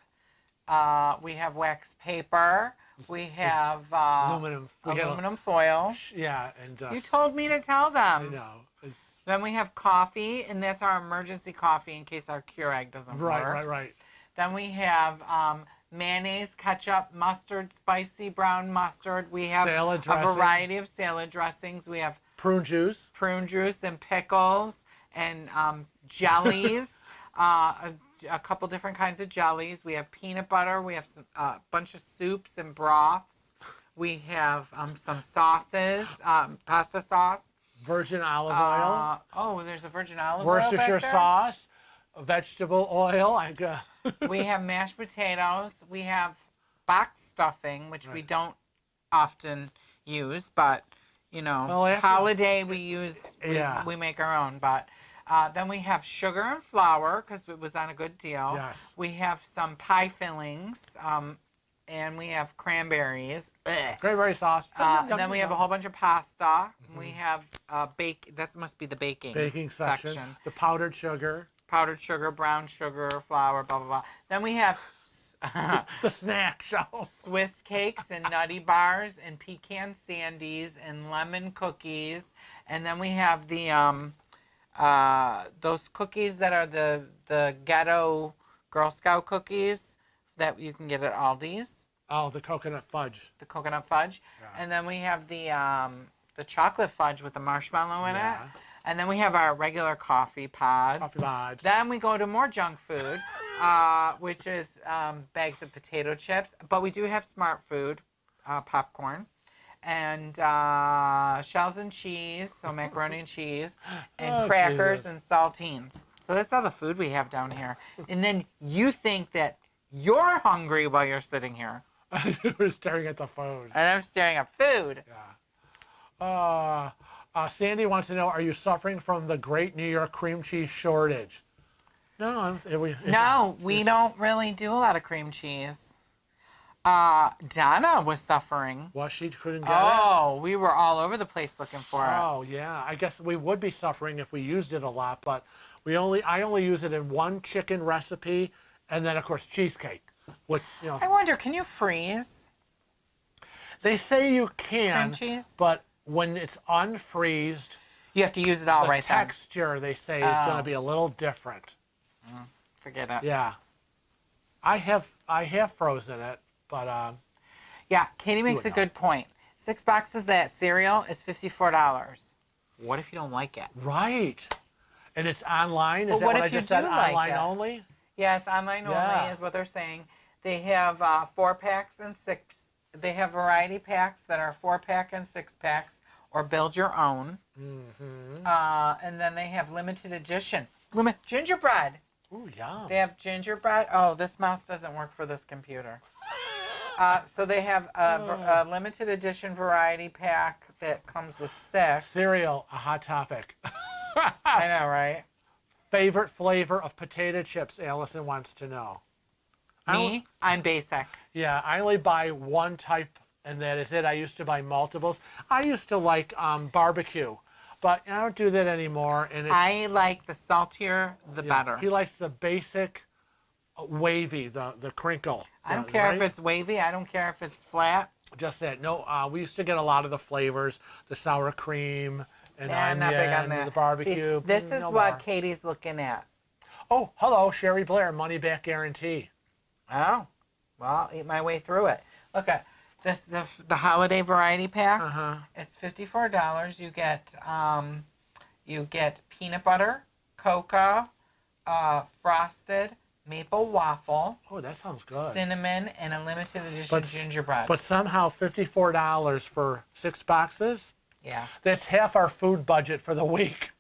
We have wax paper. We have aluminum foil. Yeah, and you told me to tell them. I know. Then we have coffee, and that's our emergency coffee in case our Keurig doesn't work. Right. Then we have mayonnaise, ketchup, mustard, spicy brown mustard. We have a variety of salad dressings. We have prune juice and pickles and jellies. A couple different kinds of jellies. We have peanut butter. We have a bunch of soups and broths. We have some sauces, pasta sauce. Virgin olive oil. Oh, there's a virgin olive oil Worcestershire back there? sauce. Vegetable oil. We have mashed potatoes. We have box stuffing, which we don't often use, but Well, holiday we use. Yeah. We make our own, but then we have sugar and flour because it was on a good deal. Yes. We have some pie fillings, and we have cranberries. Ugh. Cranberry sauce. And then we have a whole bunch of pasta. We have bake. That must be the baking section. The powdered sugar. Powdered sugar, brown sugar, flour, blah blah blah. Then we have The snack shelf. Swiss cakes and nutty bars and pecan sandies and lemon cookies, and then we have the those cookies that are the ghetto Girl Scout cookies that you can get at Aldi's. Oh, the coconut fudge. The coconut fudge, Yeah. and then we have the chocolate fudge with the marshmallow in Yeah. it, and then we have our regular coffee pods. Coffee pods. Then we go to more junk food, which is bags of potato chips. But we do have smart food, popcorn, and shells and cheese, so macaroni and cheese, and crackers Jesus. and saltines. So that's all the food we have down here. And then you think that you're hungry while you're sitting here. We're staring at the phone. And I'm staring at food. Yeah. Sandy wants to know, are you suffering from the great New York cream cheese shortage? No, we don't really do a lot of cream cheese. Donna was suffering. Well, she couldn't get it? Oh, we were all over the place looking for it. Oh, yeah. I guess we would be suffering if we used it a lot, but I only use it in one chicken recipe, and then, of course, cheesecake. Which, I wonder, can you freeze they say you can, cream cheese? but when it's unfreezed, You have to use it all the right then. texture, they say, is going Oh. to be a little different. Forget it. Yeah. I have frozen it, but Yeah, Katie makes a would know. good point. 6 boxes of that cereal is $54. What if you don't like it? right. And it's online. But Is that what what I if you just said? do like Online it? only? Yeah, it's online Yeah. only is what they're saying. They have 4-packs and 6. They have variety packs that are 4-pack and 6-packs, or build your own. Mm-hmm. And then they have limited edition. Gingerbread. Ooh, yum. They have gingerbread. Oh, this mouse doesn't work for this computer. So they have a limited edition variety pack that comes with 6. Cereal, a hot topic. I know, right? Favorite flavor of potato chips, Allison wants to know. Me? I'm basic. Yeah, I only buy one type, and that is it. I used to buy multiples. I used to like barbecue, but I don't do that anymore. And it's, I like the saltier, the better. He likes the basic wavy, the crinkle. I don't care if right? it's wavy. I don't care if it's flat. Just that. No, we used to get a lot of the flavors, the sour cream and Yeah, I'm not big on that. the barbecue. See, this is no what more. Katie's looking at. Oh, hello, Sherry Blair, money back guarantee. Oh, well, eat my way through it. Look at this, the holiday variety pack. Uh-huh. It's $54. You get peanut butter, cocoa, frosted maple waffle, Oh, that sounds good. cinnamon, and a limited edition gingerbread. But somehow $54 for 6 boxes? yeah, That's half our food budget for the week.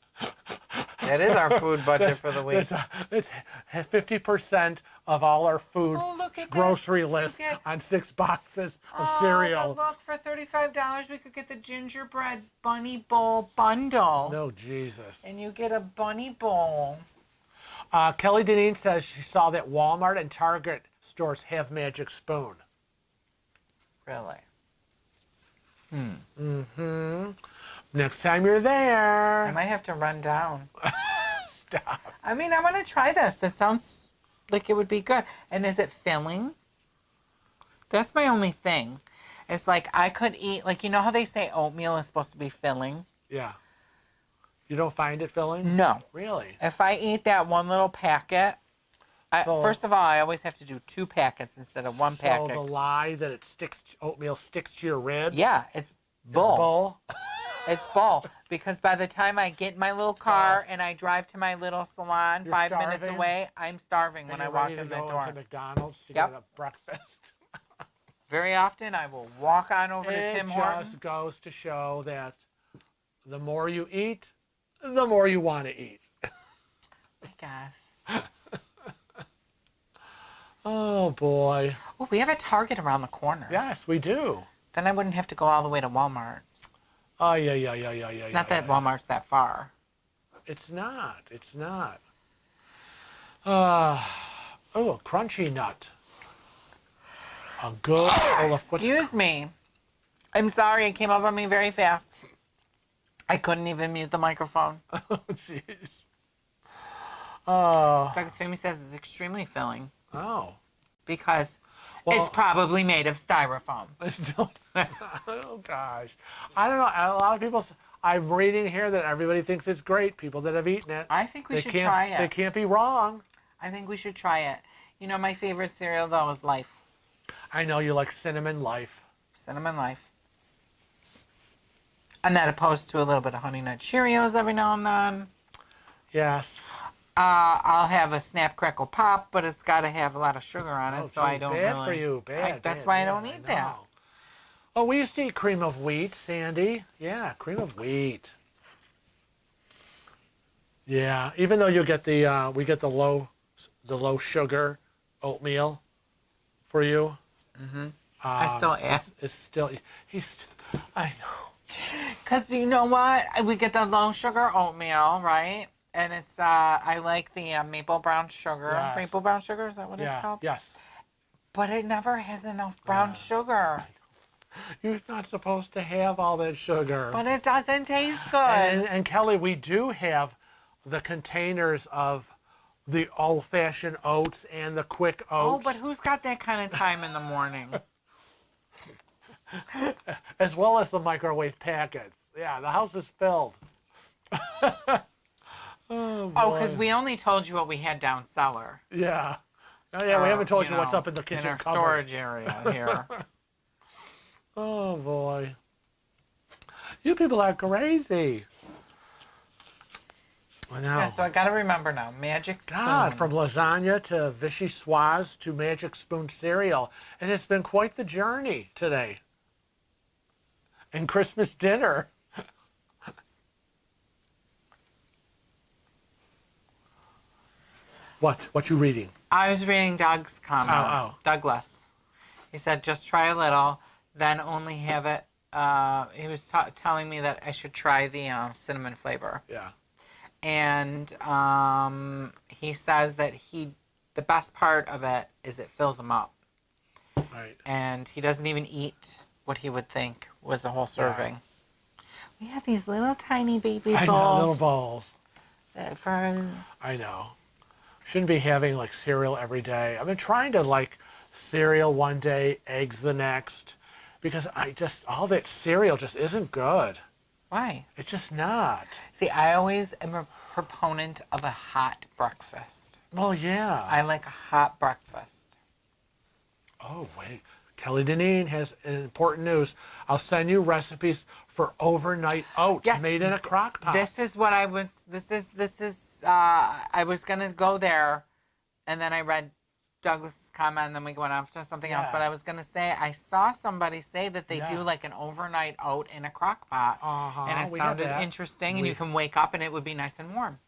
that is our food budget for the week. It's 50% of all our food Oh, look at grocery that. list Look at- on 6 boxes of Oh, cereal. but look, for $35 we could get the gingerbread bunny bowl bundle. No, Jesus. And you get a bunny bowl. Kelly Deneen says she saw that Walmart and Target stores have Magic Spoon. Really? Mm-hmm. Next time you're there. I might have to run down. Stop. I mean, I want to try this. It sounds like it would be good. And is it filling? That's my only thing. It's like I could eat, like, you know how they say oatmeal is supposed to be filling? Yeah. You don't find it filling? No. Really? If I eat that one little packet, first of all, I always have to do 2 packets instead of 1 packet. So the lie that oatmeal sticks to your ribs? Yeah, it's bull. Bull? It's bull. Because by the time I get in my little car and I drive to my little salon You're 5 minutes starving? away, I'm starving And when you're I walk ready to in the go door. into McDonald's to Yep. get a breakfast. Very often I will walk on over to It Tim just Hortons. goes to show that the more you eat, the more you want to eat. I guess. Oh, boy. Oh, we have a Target around the corner. Yes, we do. Then I wouldn't have to go all the way to Walmart. Oh, yeah. Not that Walmart's that far. It's not. It's not. Oh, a crunchy nut. A good. Excuse me. I'm sorry. It came up on me very fast. I couldn't even mute the microphone. Oh, jeez. Oh. Dr. Tammy says it's extremely filling. Oh. Because it's probably made of styrofoam. Oh, gosh. I don't know. A lot of people, I'm reading here that everybody thinks it's great. People that have eaten it. I think we should try it. They can't be wrong. I think we should try it. You know, my favorite cereal, though, is Life. I know you like Cinnamon Life. Cinnamon Life. I'm not opposed to a little bit of Honey Nut Cheerios every now and then. Yes. I'll have a Snap Crackle Pop, but it's got to have a lot of sugar on it, so I don't bad really... for you. That's why I don't eat that. Oh, we used to eat cream of wheat, Sandy. Yeah, cream of wheat. Yeah, even though you get the we get the low sugar oatmeal for you. Mm-hmm. I still ask. It's still I know. Because you know what? We get the low sugar oatmeal, right? And it's, I like the maple brown sugar. Yes. Maple brown sugar, is that what it's called? Yes. But it never has enough brown sugar. You're not supposed to have all that sugar. But it doesn't taste good. And Kelly, we do have the containers of the old-fashioned oats and the quick oats. Oh, but who's got that kind of time in the morning? As well as the microwave packets. Yeah, the house is filled. Oh, because we only told you what we had down cellar. Yeah. Oh, yeah, we haven't told you what's up in the kitchen in our cupboard. storage area here. Oh, boy. You people are crazy. I know. Yeah, so I got to remember now. Magic Spoon. God, from lasagna to vichyssoise to Magic Spoon cereal. It has been quite the journey today. And Christmas dinner. What you reading? I was reading Doug's comment. Douglas. He said, just try a little, then only have it. He was telling me that I should try the cinnamon flavor. Yeah. And he says that the best part of it is it fills him up. Right. And he doesn't even eat what he would think was a whole serving. Yeah. We have these little tiny baby balls. I know, little balls. I know. Shouldn't be having like cereal every day. I've been trying to like cereal one day, eggs the next, because all that cereal just isn't good. Why? It's just not. See, I always am a proponent of a hot breakfast. Well, yeah. I like a hot breakfast. Oh, wait. Kelly Deneen has important news. I'll send you recipes for overnight oats made in a crock pot. This is what I was, I was going to go there, and then I read Douglas's comment, and then we went on to something else. But I was going to say, I saw somebody say that they do like an overnight oat in a crock pot. And it sounded interesting, and you can wake up, and it would be nice and warm.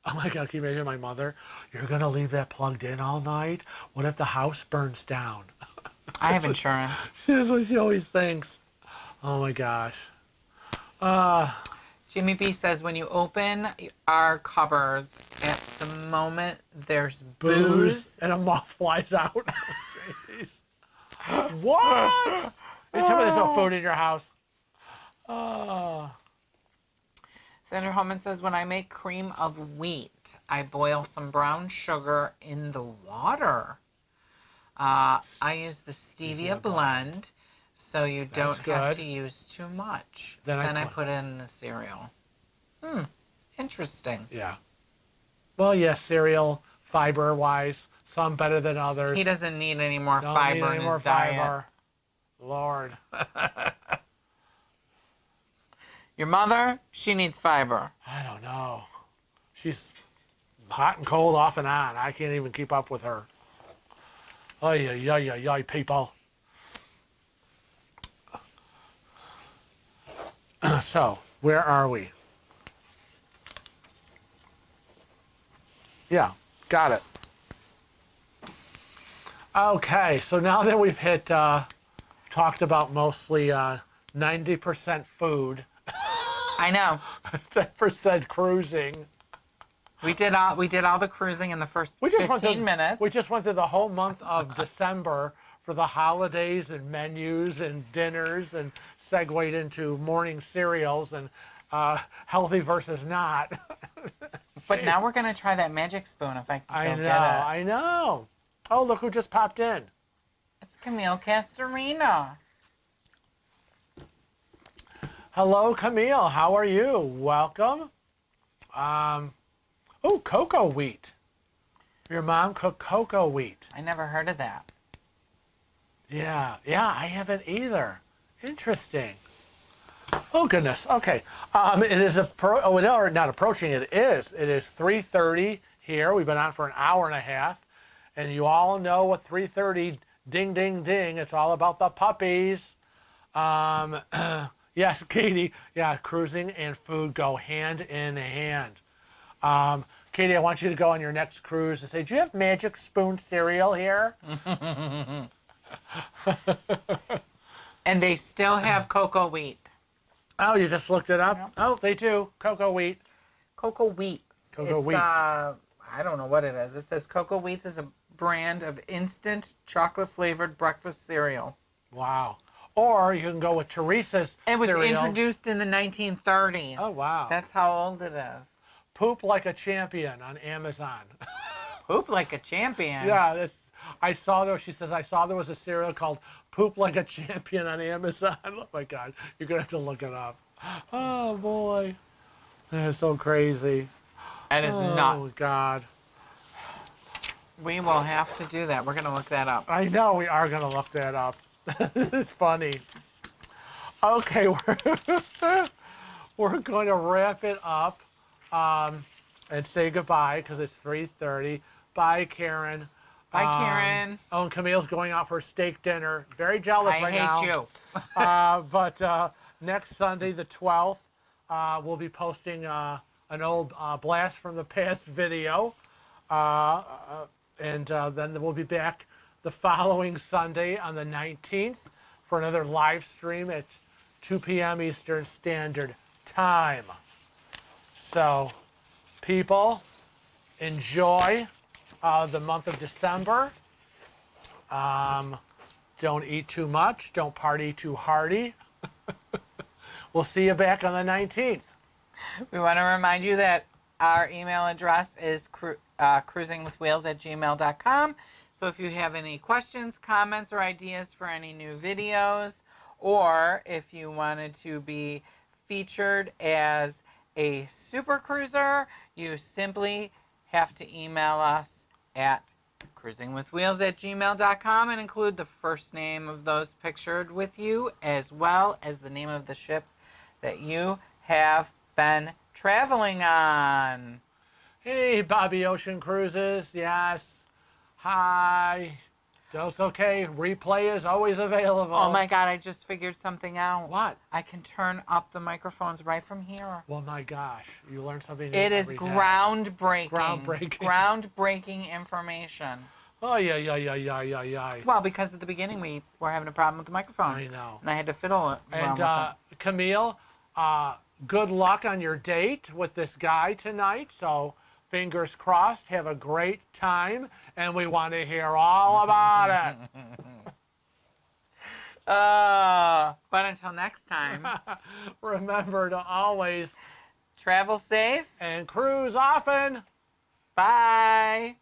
Oh my God, can you imagine my mother? You're going to leave that plugged in all night? What if the house burns down? I have insurance. That's what she always thinks. Oh my gosh. Jimmy B says, when you open our cupboards, at the moment there's booze. And a moth flies out. Jeez. What? You tell me there's no food in your house. Senator Holman says, when I make cream of wheat, I boil some brown sugar in the water. I use the stevia blend, so you don't have to use too much. Then I put in the cereal. Interesting. Yeah. Well, yes, cereal, fiber-wise, some better than others. He doesn't need any more fiber in his diet. Lord. Your mother, she needs fiber. I don't know. She's hot and cold off and on. I can't even keep up with her. Ay, people. So, Where are we? Yeah, got it. Okay, so now that we've hit, talked about mostly 90% food, I know. 10% cruising. We did all the cruising in the first 15 minutes. We just went through the whole month of December for the holidays and menus and dinners, and segued into morning cereals and healthy versus not. But now we're going to try that magic spoon if I can get it. I know. Oh, look who just popped in. It's Camille Castorina. Hello, Camille. How are you? Welcome. Oh, cocoa wheat. Your mom cooked cocoa wheat. I never heard of that. Yeah, I haven't either. Interesting. Oh, goodness. Okay. It is not approaching. It is 3:30 here. We've been on for an hour and a half. And you all know what 3:30, ding, ding, ding. It's all about the puppies. Yes, Katie. Yeah, cruising and food go hand in hand. Katie, I want you to go on your next cruise and say, do you have magic spoon cereal here? And they still have cocoa wheat. Oh, you just looked it up? Yep. Oh, they do. Cocoa wheat. Cocoa Wheats. Cocoa Wheats. I don't know what it is. It says Cocoa Wheats is a brand of instant chocolate-flavored breakfast cereal. Wow. Or you can go with Teresa's cereal. It was introduced in the 1930s. Oh, wow. That's how old it is. Poop Like a Champion on Amazon. Poop Like a Champion? Yeah, she says, I saw there was a cereal called Poop Like a Champion on Amazon. Oh, my God. You're going to have to look it up. Oh, boy. That's so crazy. That is nuts. Oh, God. We will have to do that. We're going to look that up. I know we are going to look that up. It's funny. Okay, we're going to wrap it up and say goodbye because it's 3:30. Bye, Karen. Bye, Karen. Oh, and Camille's going out for steak dinner. Very jealous right now. I hate you. But next Sunday, the 12th, we'll be posting an old blast from the past video. And then we'll be back the following Sunday on the 19th for another live stream at 2 p.m. Eastern Standard Time. So, people, enjoy the month of December. Don't eat too much. Don't party too hardy. We'll see you back on the 19th. We want to remind you that our email address is cruisingwithwheels@gmail.com. So if you have any questions, comments, or ideas for any new videos, or if you wanted to be featured as a super cruiser, you simply have to email us at cruisingwithwheels@gmail.com and include the first name of those pictured with you, as well as the name of the ship that you have been traveling on. Hey, Bobby Ocean Cruises. Yes. Hi. That's okay. Replay is always available. Oh my God, I just figured something out. What? I can turn up the microphones right from here. Well, my gosh. You learn something new It is every day. groundbreaking. Groundbreaking. Groundbreaking information. Oh, yeah. Well, because at the beginning we were having a problem with the microphone. I know. And I had to fiddle it. And Camille, good luck on your date with this guy tonight. So fingers crossed. Have a great time. And we want to hear all about it. But until next time, remember to always travel safe and cruise often. Bye.